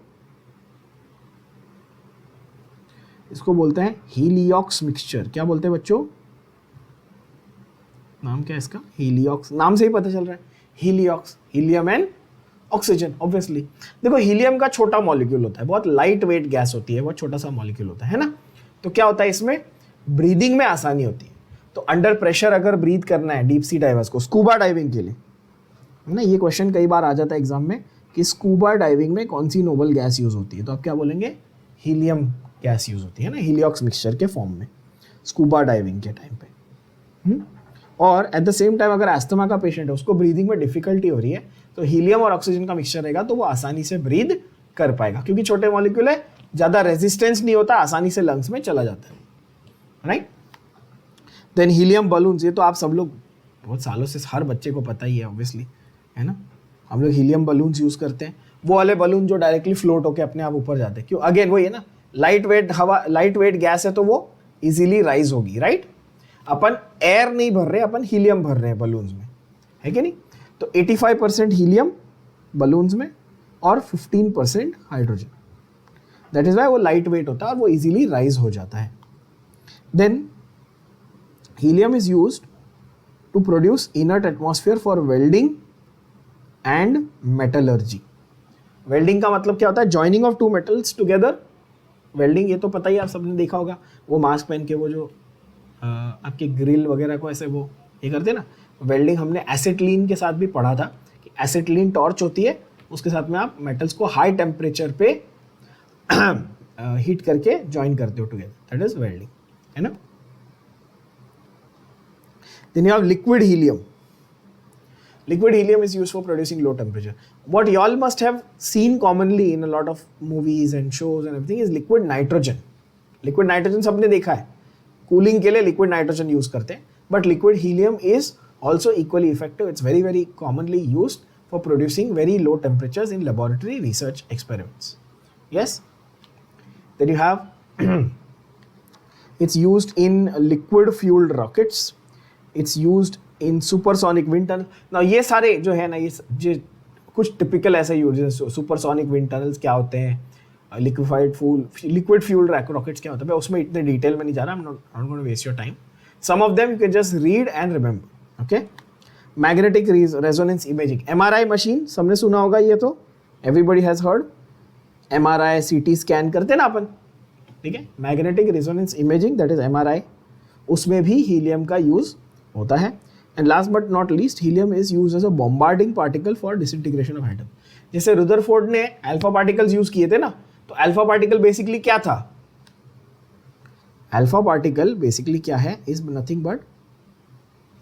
इसको बोलते हैं हीलियोक्स मिक्सचर। क्या बोलते हैं बच्चों, नाम क्या है इसका, हीलियोक्स, नाम से ही पता चल रहा है हीलियोक्स, हीलियम एंड ऑक्सीजन ऑब्वियसली। देखो हीलियम का छोटा मॉलिक्यूल होता है, बहुत लाइट वेट गैस होती है, बहुत छोटा सा मॉलिक्यूल होता है ना। तो क्या होता है इसमें, ब्रीदिंग में आसानी होती है। तो अंडर प्रेशर अगर ब्रीथ करना है डीप सी डाइवर्स को, स्कूबा डाइविंग के लिए, है ना, ये क्वेश्चन कई बार आ जाता है एग्जाम में कि स्कूबा डाइविंग में कौन सी नोबल गैस यूज होती है, तो आप क्या बोलेंगे, हीलियम गैस यूज होती है ना, हीलियोक्स मिक्सचर के फॉर्म में स्कूबा डाइविंग के टाइम पे। और एट द सेम टाइम अगर एस्थमा का पेशेंट है, उसको ब्रीदिंग में डिफिकल्टी हो रही है, तो हीलियम और ऑक्सीजन का मिक्सचर रहेगा तो वो आसानी से ब्रीद कर पाएगा, क्योंकि छोटे मॉलिक्यूल है, ज़्यादा रेजिस्टेंस नहीं होता, आसानी से लंग्स में चला जाता है, राइट। देन हीलियम बलून्स, ये तो आप सब लोग बहुत सालों से हर बच्चे को पता ही है ऑब्वियसली, है ना। हम लोग हीलियम बलून्स यूज़ करते हैं, वो वाले बलून जो डायरेक्टली फ्लोट होकर अपने आप ऊपर जाते हैं। क्यों, अगेन वही है ना, लाइट वेट हवा, लाइट वेट गैस है तो वो इजीली राइज होगी, राइट। अपन एयर नहीं भर रहे, अपन हीलियम भर रहे हैं बलून्स में, है कि नहीं। तो 85% हीलियम बलून्स में और 15% हाइड्रोजन, दैट इज वाई वो लाइट वेट होता है और वो इजीली राइज हो जाता है। Then helium is used to produce inert atmosphere for welding and metallurgy. Welding का मतलब क्या होता है, joining of two metals together. Welding ये तो पता ही, आप सबने देखा होगा, वो मास्क पहन के वो जो आपके ग्रिल वगैरह को ऐसे वो ये करते हैं ना, वेल्डिंग हमने एसिटिलीन के साथ भी पढ़ा था कि एसिटिलीन टॉर्च होती है, उसके साथ में आप मेटल्स को हाई टेम्परेचर पे हीट करके ज्वाइन करते हो टुगेदर, दैट इज वेल्डिंग, है ना। Then you have liquid helium. Liquid helium is used for producing low temperature. What you all must have seen commonly in a lot of movies and shows and everything is liquid nitrogen. Liquid nitrogen सबने देखा है, cooling के लिए liquid nitrogen use करते हैं, but liquid helium is also equally effective. It's very very commonly used for producing very low temperatures in laboratory research experiments. Yes. Then you have it's used in liquid fueled rockets. It's used in supersonic wind tunnel. ना ये सारे जो है ना, ये कुछ typical ऐसे use है। सुपरसोनिक विंड टनल्स क्या होते हैं, लिक्विड फ्यूल रॉकेट्स क्या होता है, उसमें इतने डिटेल में नहीं जा रहा, I am not going to waste your time. Some of them you can just read and remember, okay. Magnetic resonance imaging, MRI machine सबने सुना होगा, ये तो everybody has heard. MRI CT scan करते हैं ना अपन, ठीक है। Magnetic resonance imaging that is MRI, उसमें भी हीलियम का यूज होता है। And last but not least, helium is use as a bombarding particle for disintegration of atom. जैसे रुदरफोर्ड ने अल्फा पार्टिकल्स यूज किए थे ना, तो अल्फा पार्टिकल बेसिकली क्या था, अल्फा पार्टिकल बेसिकली क्या है, इज नथिंग बट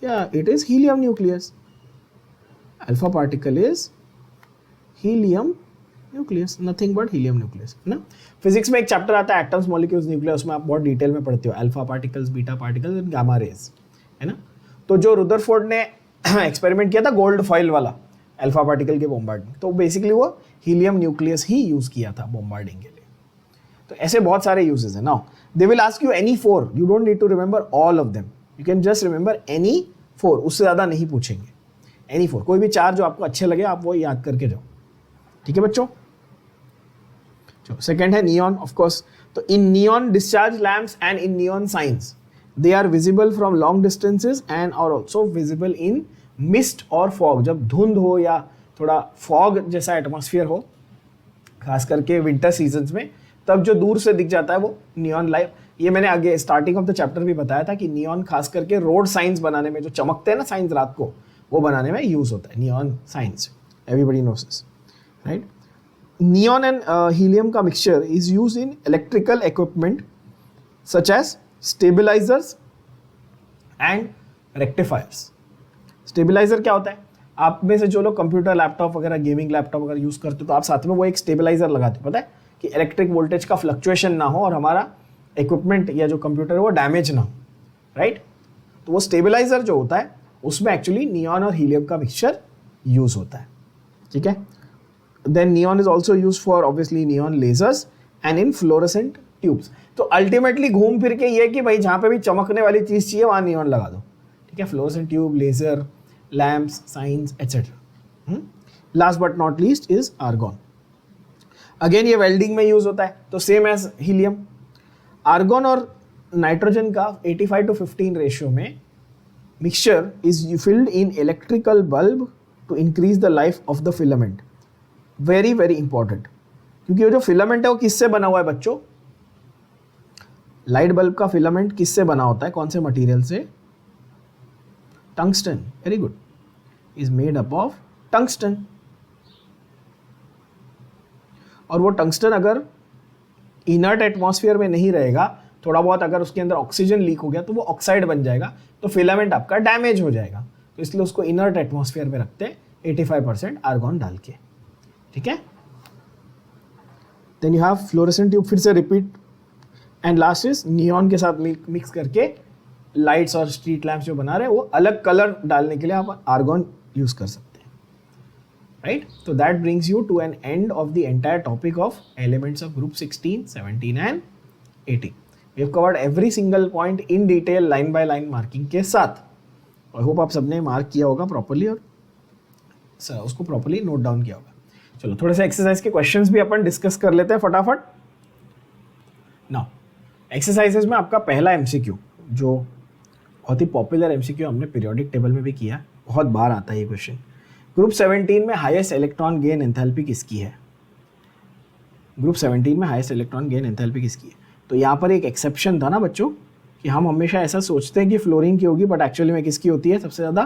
या it is helium nucleus. Alpha particle is helium nucleus, nothing but helium nucleus, है ना। फिजिक्स में एक चैप्टर आता है एटम्स मॉलिक्यूल्स न्यूक्लियस, उसमें आप बहुत डिटेल में पढ़ते हो alpha particles, beta particles and gamma rays, है ना। तो जो रुदरफोर्ड ने एक्सपेरिमेंट किया था गोल्ड फॉइल वाला अल्फा पार्टिकल के बॉम्बार्डिंग, तो बेसिकली वो हीलियम न्यूक्लियस ही यूज किया था बॉम्बार्डिंग के लिए। तो ऐसे बहुत सारे यूजेस हैं। Now they will ask you any 4, you don't need to remember all of them, you can just remember any 4, उससे ज़्यादा नहीं पूछेंगे, एनी 4, कोई भी 4 जो आपको अच्छे लगे आप वो याद करके जाओ, ठीक है बच्चों। सेकेंड है नियॉन, ऑफ कोर्स। तो in neon discharge lamps and in neon signs, they are visible from long distances and are also visible in mist और fog। जब धुंध हो या थोड़ा fog जैसा एटमॉस्फेयर हो, खास करके विंटर सीजन्स में, तब जो दूर से दिख जाता है वो नियॉन लाइट। ये मैंने आगे स्टार्टिंग ऑफ द चैप्टर भी बताया था कि नियॉन खास करके रोड साइंस बनाने में, जो चमकते हैं ना साइंस रात को, वो बनाने में यूज होता है neon signs, everybody knows this, right. Neon and helium का mixture is use in electrical equipment such as stabilizers and rectifiers. Stabilizer क्या होता है, आप में से जो लोग कंप्यूटर लैपटॉप वगैरह, गेमिंग लैपटॉप वगैरह यूज करते हो, तो आप साथ में वो एक स्टेबलाइजर लगाते हो, पता है कि इलेक्ट्रिक वोल्टेज का फ्लक्चुएशन ना हो और हमारा इक्विपमेंट या जो कंप्यूटर है वो डैमेज ना हो, राइट। तो वो स्टेबलाइजर जो होता है उसमें एक्चुअली नियॉन और हीलियम का मिक्सचर यूज होता है, ठीक है। Then neon is also use for obviously neon lasers and in fluorescent tubes. तो अल्टीमेटली घूम फिर के ये कि भाई जहाँ पे भी चमकने वाली चीज़ चाहिए वहाँ नियॉन लगा दो, ठीक है। Fluorescent tube, laser, lamps, signs etcetera. Last but not least is argon. Again ये वेल्डिंग में यूज होता है, तो सेम एज हीलियम। आर्गॉन और नाइट्रोजन का 85 to 15 रेशियो में mixture is filled in electrical bulb to increase the life of the filament. Very very important, क्योंकि वो जो फिलामेंट है वो किससे बना हुआ है बच्चों? लाइट बल्ब का फिलामेंट किससे बना होता है, कौन से मटेरियल से? Tungsten, very good, is made up of tungsten. और वो टंगस्टन अगर इनर्ट एटमॉस्फेयर में नहीं रहेगा, थोड़ा बहुत अगर उसके अंदर ऑक्सीजन लीक हो गया तो वो ऑक्साइड बन जाएगा, तो फिलामेंट आपका डैमेज हो जाएगा, तो इसलिए उसको इनर्ट एटमॉस्फेयर में रखते हैं 85% आर्गॉन डाल के, ठीक है। Then you have fluorescent tube, फिर से repeat, and last is neon के साथ मिक्स करके लाइट्स और स्ट्रीट लैम्प्स जो बना रहे हैं वो अलग कलर डालने के लिए आप आर्गॉन यूज कर सकते हैं, राइट। तो that brings you to an end of the entire topic of elements of group 16, 17 and 18। We have covered every single point in detail, line by line marking के साथ। आई होप आप सबने mark किया होगा properly और उसको properly note down किया होगा। चलो थोड़े से एक्सरसाइज के क्वेश्चंस भी अपन डिस्कस कर लेते हैं फटाफट। नाउ एक्सरसाइजेज में आपका पहला एमसीक्यू, जो बहुत ही पॉपुलर एमसीक्यू, हमने पीरियोडिक टेबल में भी किया, बहुत बार आता है ये क्वेश्चन। ग्रुप 17 में हाईएस्ट इलेक्ट्रॉन गेन एंथैल्पी किसकी है? ग्रुप 17 में हाईएस्ट इलेक्ट्रॉन गेन एंथैल्पी किसकी है? तो यहाँ पर एक एक्सेप्शन था ना बच्चों, कि हम हमेशा ऐसा सोचते हैं कि फ्लोरीन की होगी, बट एक्चुअली में किसकी होती है? सबसे ज़्यादा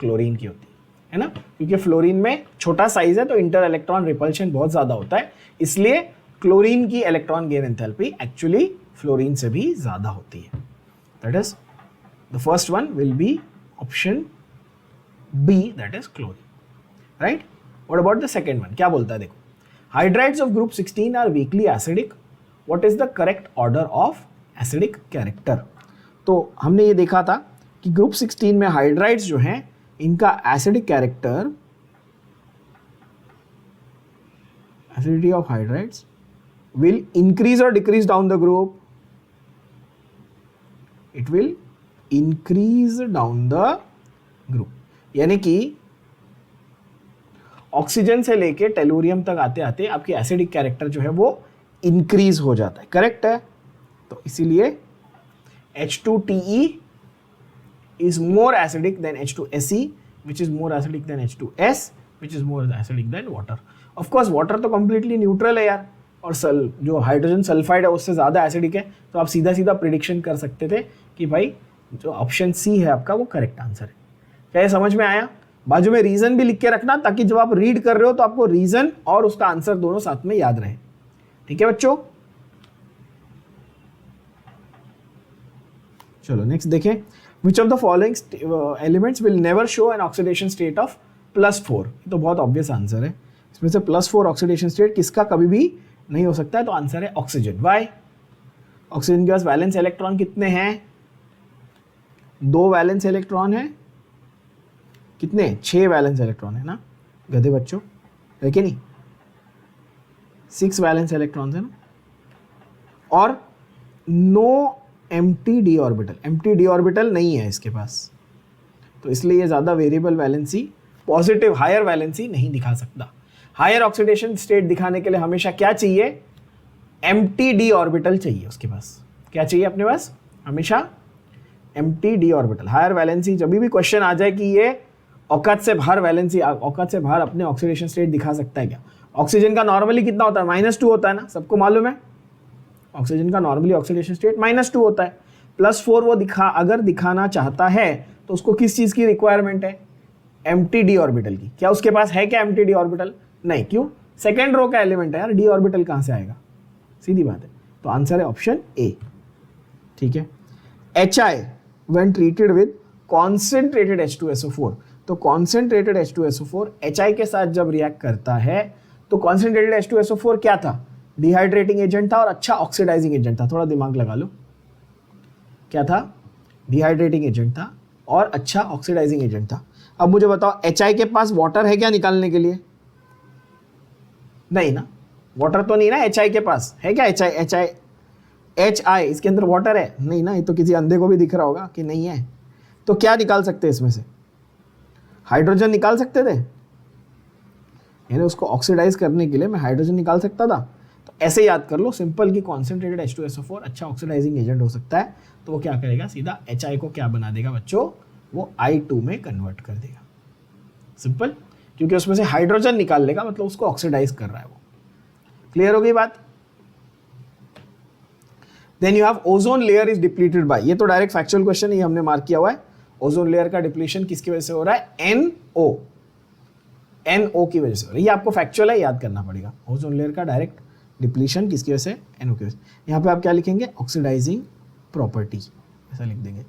क्लोरीन की होती है ना, क्योंकि फ्लोरीन में छोटा साइज है तो इंटर इलेक्ट्रॉन रिपल्शन बहुत ज़्यादा होता है, इसलिए क्लोरीन की electron gain enthalpy actually fluorine से भी ज़्यादा होती है। That is the first one will be option B, that is chlorine, right. What about the second one, क्या बोलता है देखो, hydrides of group 16 are weakly acidic, what is the correct order of acidic character? तो हमने ये देखा था कि ग्रुप 16 में हाइड्राइड्स जो हैं इनका acidic character, acidity of hydrides will increase or decrease down the group? It will increase down the group, यानी कि ऑक्सीजन से लेके टेलुरियम तक आते आते आपकी एसिडिक कैरेक्टर जो है वो इंक्रीज हो जाता है, करेक्ट है। तो इसीलिए H2TE is more acidic than H2SE, which is more acidic than H2S, which is more acidic than water. Of course water तो completely neutral है यार, और जो हाइड्रोजन सल्फाइड है उससे ज़्यादा एसिडिक है, तो आप सीधा सीधा प्रिडिक्शन कर सकते थे कि भाई जो ऑप्शन सी है आपका वो करेक्ट आंसर है। क्या ये समझ में आया? बाजू में रीज़न भी लिख के रखना, ताकि जब आप रीड कर रहे हो तो आपको रीज़न और उसका आंसर दोनों साथ में याद रहे, ठीक है बच्चों। चलो नेक्स्ट देखें, विच of the following elements will never show an oxidation state of +4? ये तो बहुत ऑब्वियस आंसर है, इसमें से +4 ऑक्सीडेशन स्टेट किसका कभी भी नहीं हो सकता है, तो आंसर है ऑक्सीजन। वाई? ऑक्सीजन के पास वैलेंस इलेक्ट्रॉन कितने हैं? 2 वैलेंस इलेक्ट्रॉन है, कितने? 6 वैलेंस इलेक्ट्रॉन है ना गधे बच्चों, है कि नहीं? 6 वैलेंस इलेक्ट्रॉन है ना, और no empty d orbital, empty d orbital नहीं है इसके पास, तो इसलिए ये ज़्यादा variable valency, positive higher valency नहीं दिखा सकता। हायर ऑक्सीडेशन स्टेट दिखाने के लिए हमेशा क्या चाहिए? एम्प्टी डी ऑर्बिटल चाहिए उसके पास। क्या चाहिए अपने पास? हमेशा empty d orbital. Higher valency, जब भी क्वेश्चन आ जाए कि ये औकात से बाहर वैलेंसी, औकात से बाहर अपने ऑक्सीडेशन स्टेट दिखा सकता है क्या? ऑक्सीजन का नॉर्मली कितना होता है? -2 होता है ना, सबको मालूम है। ऑक्सीजन का नॉर्मली ऑक्सीडेशन स्टेट -2 होता है। +4 वो अगर दिखाना चाहता है तो उसको किस चीज़ की रिक्वायरमेंट है? एम्प्टी डी ऑर्बिटल की। क्या उसके पास है क्या एम्प्टी डी ऑर्बिटल? नहीं। क्यों? सेकेंड रो का एलिमेंट है यार, डी ऑर्बिटल कहाँ से आएगा? सीधी बात है, तो आंसर है ऑप्शन ए, ठीक है। HI when treated with concentrated H2SO4, तो कॉन्सेंट्रेटेड H2SO4 HI के साथ जब रिएक्ट करता है तो कॉन्सेंट्रेटेड H2SO4 क्या था? डिहाइड्रेटिंग एजेंट था और अच्छा ऑक्सीडाइजिंग एजेंट था। थोड़ा दिमाग लगा लो, क्या था? डिहाइड्रेटिंग एजेंट था और अच्छा ऑक्सीडाइजिंग एजेंट था। अब मुझे बताओ HI के पास वाटर है क्या निकालने के लिए? नहीं ना, वाटर तो नहीं ना HI के पास, है क्या? HI इसके अंदर वाटर है? नहीं ना, ये तो किसी अंधे को भी दिख रहा होगा कि नहीं है। तो क्या निकाल सकते हैं इसमें से? हाइड्रोजन निकाल सकते थे, यानी उसको ऑक्सीडाइज करने के लिए मैं हाइड्रोजन निकाल सकता था। तो ऐसे याद कर लो सिंपल कि कॉन्सेंट्रेटेड H2SO4 अच्छा ऑक्सीडाइजिंग एजेंट हो सकता है, तो वो क्या करेगा? सीधा HI को क्या बना देगा बच्चों? वो I2 में कन्वर्ट कर देगा। सिंपल। क्योंकि उसमें से हाइड्रोजन निकाल लेगा, मतलब उसको ऑक्सीडाइज कर रहा है वो। क्लियर हो गई बात? Then you have ozone layer is depleted by, ये तो डायरेक्ट फैक्चुअल क्वेश्चन ही हमने मार्क किया हुआ है। ओजोन लेयर का डिप्लीशन किसकी वजह से हो रहा है? NO की वजह से हो रहा है। ये आपको फैक्चुअल है, याद करना पड़ेगा। ओजोन लेयर का डायरेक्ट डिप्लीशन किसकी वजह से? NO की वजह से। यहाँ पे आप क्या लिखेंगे? ऑक्सीडाइजिंग प्रॉपर्टी, ऐसा लिख देंगे,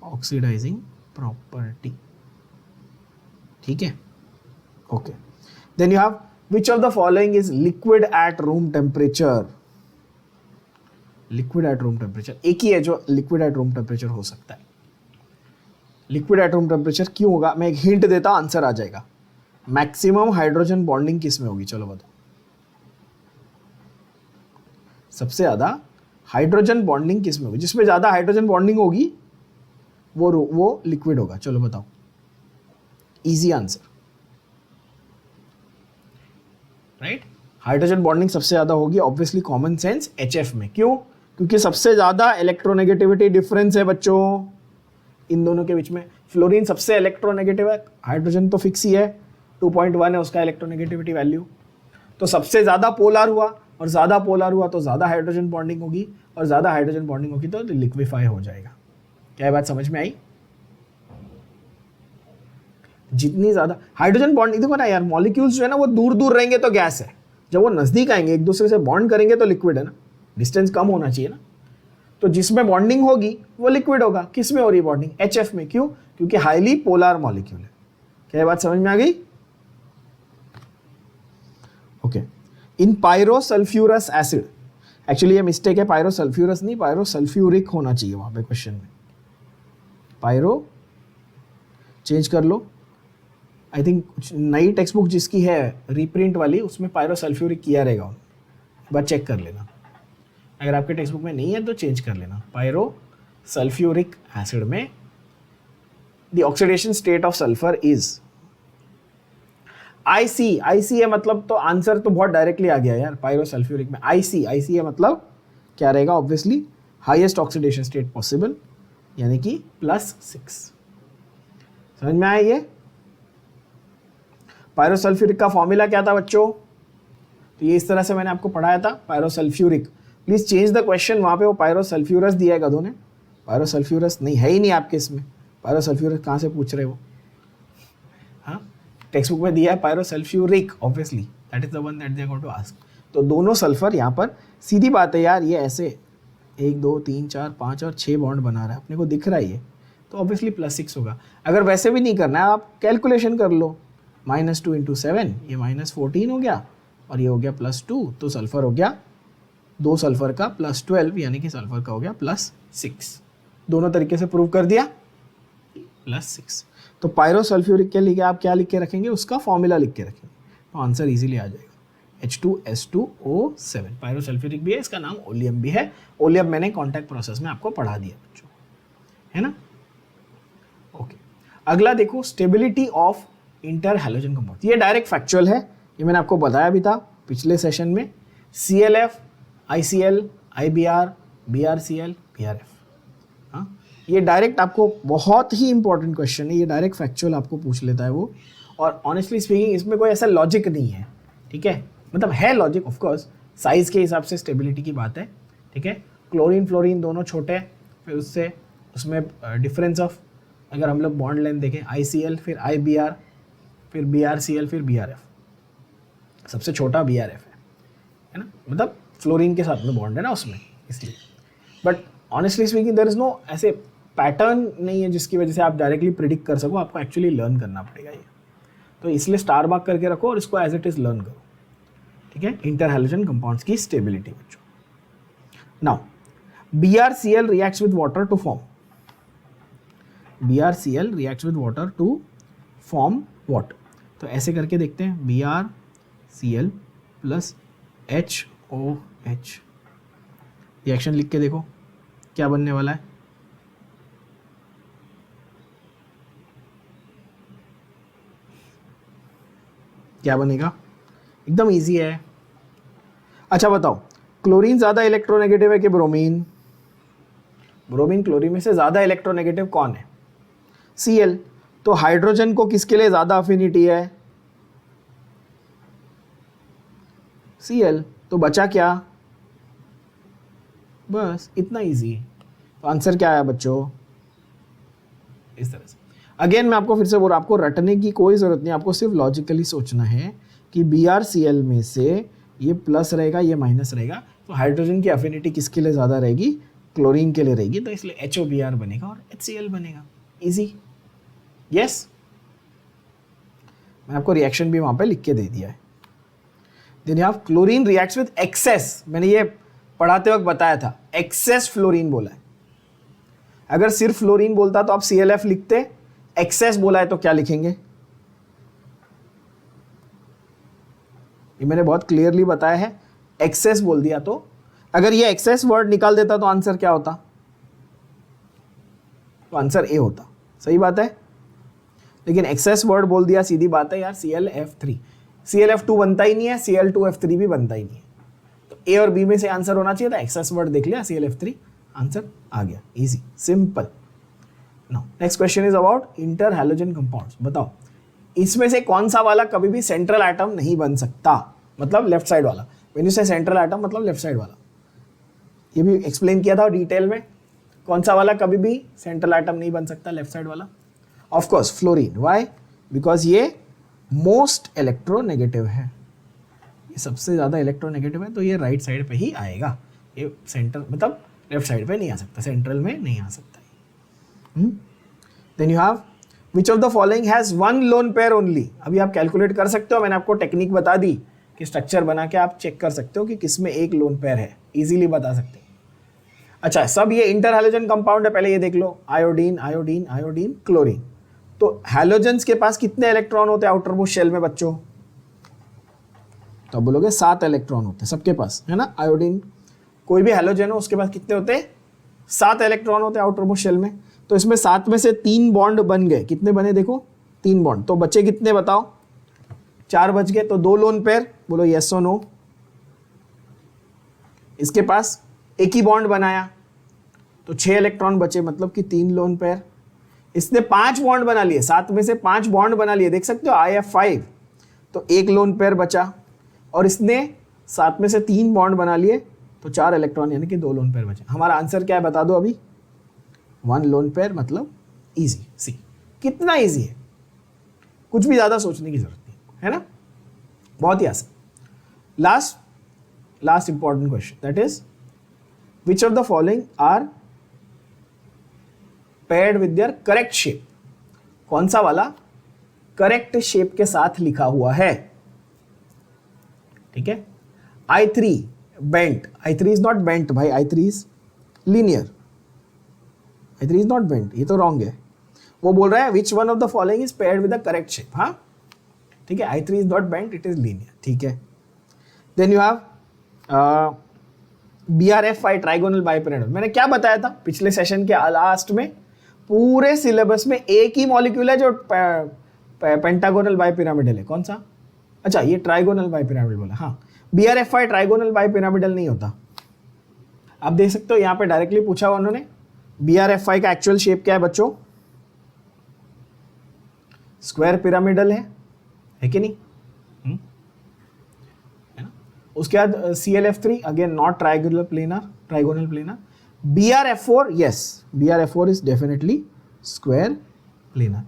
ऑक्सीडाइजिंग प्रॉपर्टी। ठीक है, okay. Then you have which of the following is liquid at room temperature? Liquid at room temperature एक ही है जो लिक्विड एट रूम टेम्परेचर हो सकता है। लिक्विड एट रूम टेम्परेचर क्यों होगा? मैं एक हिंट देता हूं, आंसर आ जाएगा। मैक्सिमम हाइड्रोजन बॉन्डिंग किस में होगी? चलो बताओ। सबसे ज्यादा हाइड्रोजन बॉन्डिंग किस में होगी? जिसमें ज्यादा हाइड्रोजन बॉन्डिंग होगी वो लिक्विड होगा। चलो बताओ, easy answer, right? Hydrogen bonding सबसे ज्यादा होगी, ऑब्वियसली कॉमन सेंस, HF में। क्यों? क्योंकि सबसे ज्यादा इलेक्ट्रोनेगेटिविटी डिफरेंस है बच्चों इन दोनों के बीच में। फ्लोरीन सबसे इलेक्ट्रोनेगेटिव है, हाइड्रोजन तो फिक्स ही है, 2.1 है उसका इलेक्ट्रोनेगेटिविटी वैल्यू। तो सबसे ज्यादा पोलर हुआ, और ज्यादा पोलर हुआ तो ज्यादा हाइड्रोजन बॉन्डिंग होगी, और ज्यादा हाइड्रोजन बॉन्डिंग होगी तो लिक्विफाई हो जाएगा। क्या बात समझ में आई? जितनी ज्यादा हाइड्रोजन बॉन्डिंग, देखो ना यार, मॉलिक्यूल्स जो है ना वो दूर दूर रहेंगे तो गैस है, जब वो नजदीक आएंगे एक दूसरे से बॉन्ड करेंगे तो लिक्विड है ना, डिस्टेंस कम होना चाहिए ना। तो जिसमें बॉन्डिंग होगी वो लिक्विड होगा। किस में हो रही है बॉन्डिंग? HF में। क्यों? क्योंकि हाईली पोलर मॉलिक्यूल है। क्या बात समझ में आ गई? ओके। इन पायरोसल्फ्यूरस एसिड, एक्चुअली ये मिस्टेक है, पायरोसल्फ्यूरस नहीं, पायरोसल्फ्यूरिक होना चाहिए वहां पे क्वेश्चन में। पायरो चेंज कर लो, आई थिंक नई टेक्स्ट बुक जिसकी है रीप्रिंट वाली उसमें पायरोसल्फ्यूरिक किया रहेगा, एक बार चेक कर लेना। अगर आपके टेक्स्ट बुक में नहीं है तो चेंज कर लेना। पायरोसल्फ्यूरिक एसिड में the oxidation state of sulphur is IC है, मतलब तो आंसर तो बहुत डायरेक्टली आ गया यार। पायरोसल्फ्यूरिक में IC है, मतलब क्या रहेगा? Obviously highest oxidation state possible, यानी कि +6। समझ में आया ये? पायरोसल्फ्यूरिक का फॉर्मूला क्या था बच्चों? तो ये इस तरह से मैंने आपको पढ़ाया था, pyrosulphuric. Please change the question, वहां पे वो पायरोसल्फ्यूरस दिया है गधों ने, पायरोसल्फ्यूरस नहीं है ही नहीं आपके इसमें। पायरोसल्फ्यूरस कहाँ से पूछ रहे हो? हाँ, टेक्स्ट बुक में दिया है pyrosulphuric, obviously that is the one that they are going to ask. तो दोनों सल्फर यहाँ पर, सीधी बात है यार, ये ऐसे 1 2 3 4 5 और 6 बॉन्ड बना रहा है, अपने को दिख रहा है ये, तो ऑब्वियसली +6 होगा। अगर वैसे भी नहीं करना है, आप कैलकुलेशन कर लो, -2 × 7, ये -14 हो गया, और ये हो गया +2, तो सल्फर हो गया 2 सल्फर का +12, यानी कि सल्फर का हो गया +6। दोनों तरीके से प्रूव कर दिया, +6। तो पायरोसल्फ्यूरिक के लिए आप क्या लिख के रखेंगे? उसका फॉर्मूला लिख के रखेंगे, तो आंसर इजीली आ जाएगा। H2S2O7 पायरोसल्फ्यूरिक भी है, इसका नाम ओलियम भी है। ओलियम मैंने कॉन्टैक्ट प्रोसेस में आपको पढ़ा दिया बच्चों, है ना? ओके, अगला देखो, stability of inter halogen compound. ये डायरेक्ट फैक्चुअल है, ये मैंने आपको बताया भी था पिछले सेशन में। ClF, ICl, IBr, BrCl, BrF। हाँ, ये डायरेक्ट आपको, बहुत ही इंपॉर्टेंट क्वेश्चन है ये, डायरेक्ट फैक्चुअल आपको पूछ लेता है वो। और ऑनेस्टली स्पीकिंग इसमें कोई ऐसा लॉजिक नहीं है, ठीक है? मतलब है लॉजिक ऑफ कोर्स, साइज के हिसाब से स्टेबिलिटी की बात है, ठीक है? क्लोरीन फ्लोरीन दोनों छोटे, फिर उससे उसमें डिफरेंस ऑफ, अगर हम लोग बॉन्ड लेंथ देखें, ICl, फिर IBr, फिर BrCl, फिर BrF। सबसे छोटा BrF है ना, मतलब फ्लोरीन के साथ में बॉन्ड है ना उसमें, इसलिए। But honestly speaking there is no ऐसे पैटर्न नहीं है जिसकी वजह से आप डायरेक्टली प्रिडिक्ट कर सको, आपको एक्चुअली लर्न करना पड़ेगा ये। तो इसलिए स्टार मार्क करके रखो और इसको एज इट इज लर्न करो, ठीक है? इंटर हैलोजन कंपाउंड्स की स्टेबिलिटी बच्चों। Now BrCl reacts with water to form, BrCl reacts with water to form what? तो ऐसे करके देखते हैं, BrCl + HOH, रिएक्शन लिख के देखो क्या बनने वाला है। क्या बनेगा? एकदम इजी है। अच्छा बताओ, क्लोरीन ज्यादा इलेक्ट्रोनेगेटिव है कि ब्रोमीन? ब्रोमीन क्लोरीन में से ज्यादा इलेक्ट्रोनेगेटिव कौन है? Cl। तो हाइड्रोजन को किसके लिए ज्यादा अफिनिटी है? Cl, तो बचा क्या, बस इतना इजी है। तो आंसर क्या आया बच्चों, इस तरह से। अगेन मैं आपको फिर से बोल रहा हूं, आपको रटने की कोई जरूरत नहीं, आपको सिर्फ लॉजिकली सोचना है कि BrCl में से ये प्लस रहेगा, ये माइनस रहेगा, तो हाइड्रोजन की अफिनिटी किसके लिए ज़्यादा रहेगी, क्लोरीन के लिए रहेगी, तो इसलिए HOBr बनेगा और HCl बनेगा। Easy, yes. मैंने आपको रिएक्शन भी वहाँ पे लिख के दे दिया है। Then you have chlorine reacts with excess, मैंने ये पढ़ाते वक्त बताया था, एक्सेस फ्लोरीन बोला है। अगर सिर्फ फ्लोरीन बोलता तो आप ClF लिखते, एक्सेस बोला है तो क्या लिखेंगे, ये मैंने बहुत क्लियरली बताया है। एक्सेस बोल दिया तो, अगर ये एक्सेस वर्ड निकाल देता तो आंसर क्या होता, तो आंसर ए होता, सही बात है। लेकिन एक्सेस वर्ड बोल दिया, सीधी बात है यार, ClF3, ClF2 बनता ही नहीं है, Cl2F3 भी बनता ही नहीं है, तो ए और बी में से आंसर होना चाहिए था। एक्सेस वर्ड देख लिया, ClF3, आंसर आ गया, easy simple. Now next question is about inter halogen compounds. बताओ इसमें से कौन सा वाला कभी भी सेंट्रल एटम नहीं बन सकता, मतलब लेफ्ट साइड वाला। व्हेन यू से सेंट्रल एटम मतलब लेफ्ट साइड वाला, ये भी एक्सप्लेन किया था डिटेल में। कौन सा वाला कभी भी सेंट्रल एटम नहीं बन सकता, लेफ्ट साइड वाला, of course fluorine. Why, because ये मोस्ट इलेक्ट्रोनेगेटिव है, ये सबसे ज़्यादा इलेक्ट्रोनेगेटिव है, तो ये राइट साइड पे ही आएगा, ये सेंटर मतलब लेफ्ट साइड पे नहीं आ सकता, सेंट्रल में नहीं आ सकता। Then you have which of the following has one lone pair only. अभी आप कैलकुलेट कर सकते हो, मैंने आपको टेक्निक बता दी कि स्ट्रक्चर बना के आप चेक कर सकते हो कि किसमें एक लोन पेयर है, इजीली बता सकते हो। अच्छा, सब ये इंटर हैलोजन कंपाउंड है, पहले ये देख लो, आयोडीन आयोडीन आयोडीन क्लोरीन। तो हैलोजेंस के पास कितने इलेक्ट्रॉन होते हैं आउटर मोस्ट शेल में बच्चों, तो आप बोलोगे 7 इलेक्ट्रॉन होते हैं सबके पास, है ना। आयोडीन कोई भी हैलोजन हो उसके पास कितने होते हैं, 7 इलेक्ट्रॉन होते हैं आउटर मोस्ट शेल में। तो इसमें 7 में से 3 बॉन्ड बन गए, कितने बने देखो, 3 बॉन्ड, तो बचे कितने बताओ, 4 बच गए, तो 2 लोन पेयर, बोलो यस और नो। इसके पास एक ही बॉन्ड बनाया तो 6 इलेक्ट्रॉन बचे, मतलब कि 3 लोन पेयर। इसने 5 बॉन्ड बना लिए, 7 में से 5 बॉन्ड बना लिए, देख सकते हो IF5, तो 1 लोन पेयर बचा। और इसने 7 में से 3 बॉन्ड बना लिए तो 4 इलेक्ट्रॉन यानी कि 2 लोन पेयर बचे। हमारा आंसर क्या है बता दो अभी, 1 लोन पेयर, मतलब इजी। सी कितना इजी है, कुछ भी ज़्यादा सोचने की जरूरत नहीं है ना, बहुत ही आसान। Last important question, that is which of the following are paired with their correct shape. कौन सा वाला करेक्ट शेप के साथ लिखा हुआ है, ठीक है। I3 bent, I3 is not bent भाई, I3 is linear, I3 is not bent, ये तो रॉन्ग है। वो बोल रहा है which one of the following is paired with the correct shape, हाँ ठीक है। I3 is not bent, it is linear, ठीक है। Then you have BrF5 trigonal bipyramidal. मैंने क्या बताया था पिछले सेशन के लास्ट में, पूरे सिलेबस में एक ही मॉलिक्यूल है जो पेंटागोनल बाइपिरामिडल है, कौन सा, अच्छा ये ट्राइगोनल बाइपिरामिडल बोला, हाँ। BrF5 ट्राइगोनल बाइपिरामिडल नहीं होता। आप देख सकते हो यहाँ पे डायरेक्टली पूछा हुआ उन्होंने, BrF5 का एक्चुअल शेप क्या है बच्चों, स्क्वायर पिरामिडल है कि नहीं, है ना। उसके बाद ClF3 again not trigonal planar. BrF4 yes, BrF4 is definitely square planar,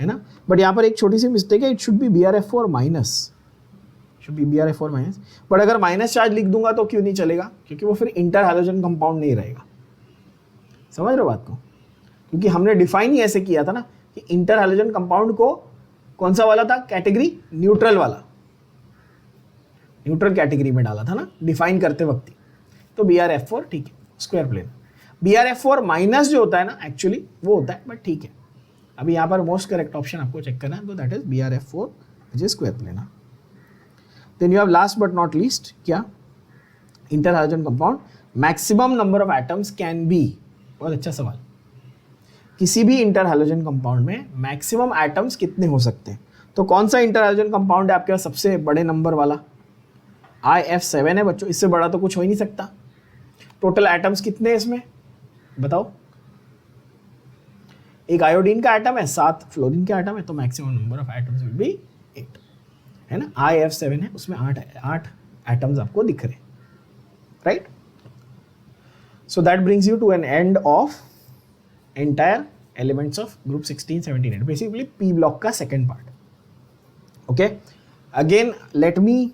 है ना। बट यहाँ पर एक छोटी सी मिस्टेक है, it should be BrF4 minus, but अगर माइनस चार्ज लिख दूंगा तो क्यों नहीं चलेगा, क्योंकि वो फिर इंटर हैलोजन कंपाउंड नहीं रहेगा। समझ रहे हो बात को, क्योंकि हमने डिफाइन ही ऐसे किया था ना कि इंटर हैलोजन कंपाउंड को कौन सा वाला था कैटेगरी, न्यूट्रल वाला, न्यूट्रल कैटेगरी में डाला था ना डिफाइन करते वक्त ही। तो BrF4 ठीक है, स्क्वायर प्लेन। BrF4 माइनस जो होता है ना एक्चुअली वो होता है, बट ठीक है। अभी यहाँ पर मोस्ट करेक्ट ऑप्शन आपको चेक करना है, तो that is BrF4 which is square planar. Then you have last but not least, क्या, interhalogen compound maximum number of atoms can be. बहुत अच्छा सवाल, किसी भी इंटर हैलोजन कंपाउंड में मैक्सिमम एटम्स कितने हो सकते हैं। तो कौन सा इंटर हैलोजन कंपाउंड है आपके पास सबसे बड़े नंबर वाला, IF7 है बच्चों, इससे बड़ा तो कुछ हो ही नहीं सकता। टोटल एटम्स कितने हैं इसमें बताओ, एक आयोडीन का एटम है, 7 फ्लोरीन का एटम है, तो maximum number of atoms will be 8, है ना। IF7 है, उसमें 8 एटम्स आपको दिख रहे, right? So that brings you to an end of entire elements of group 16, 17, 8, basically P block का second part. Okay, again let me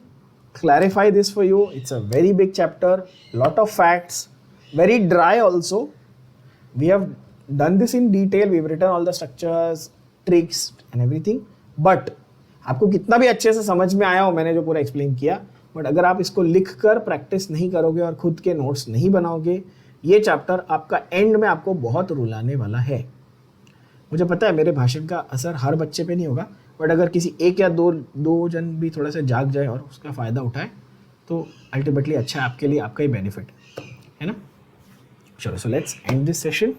clarify this for you. It's a very big chapter, lot of facts, very dry also. We have done this in detail, we've written all the structures, tricks and everything, but आपको कितना भी अच्छे से समझ में आया हो मैंने जो पूरा एक्सप्लेन किया, बट अगर आप इसको लिख कर प्रैक्टिस नहीं करोगे और खुद के नोट्स नहीं बनाओगे, ये चैप्टर आपका एंड में आपको बहुत रुलाने वाला है. मुझे पता है मेरे भाषण का असर हर बच्चे पे नहीं होगा, बट अगर किसी एक या दो जन भी थोड़ा सा जाग जाए और उसका फ़ायदा उठाए तो अल्टीमेटली अच्छा है आपके लिए, आपका ही बेनिफिट है ना. चलो, so let's end this session.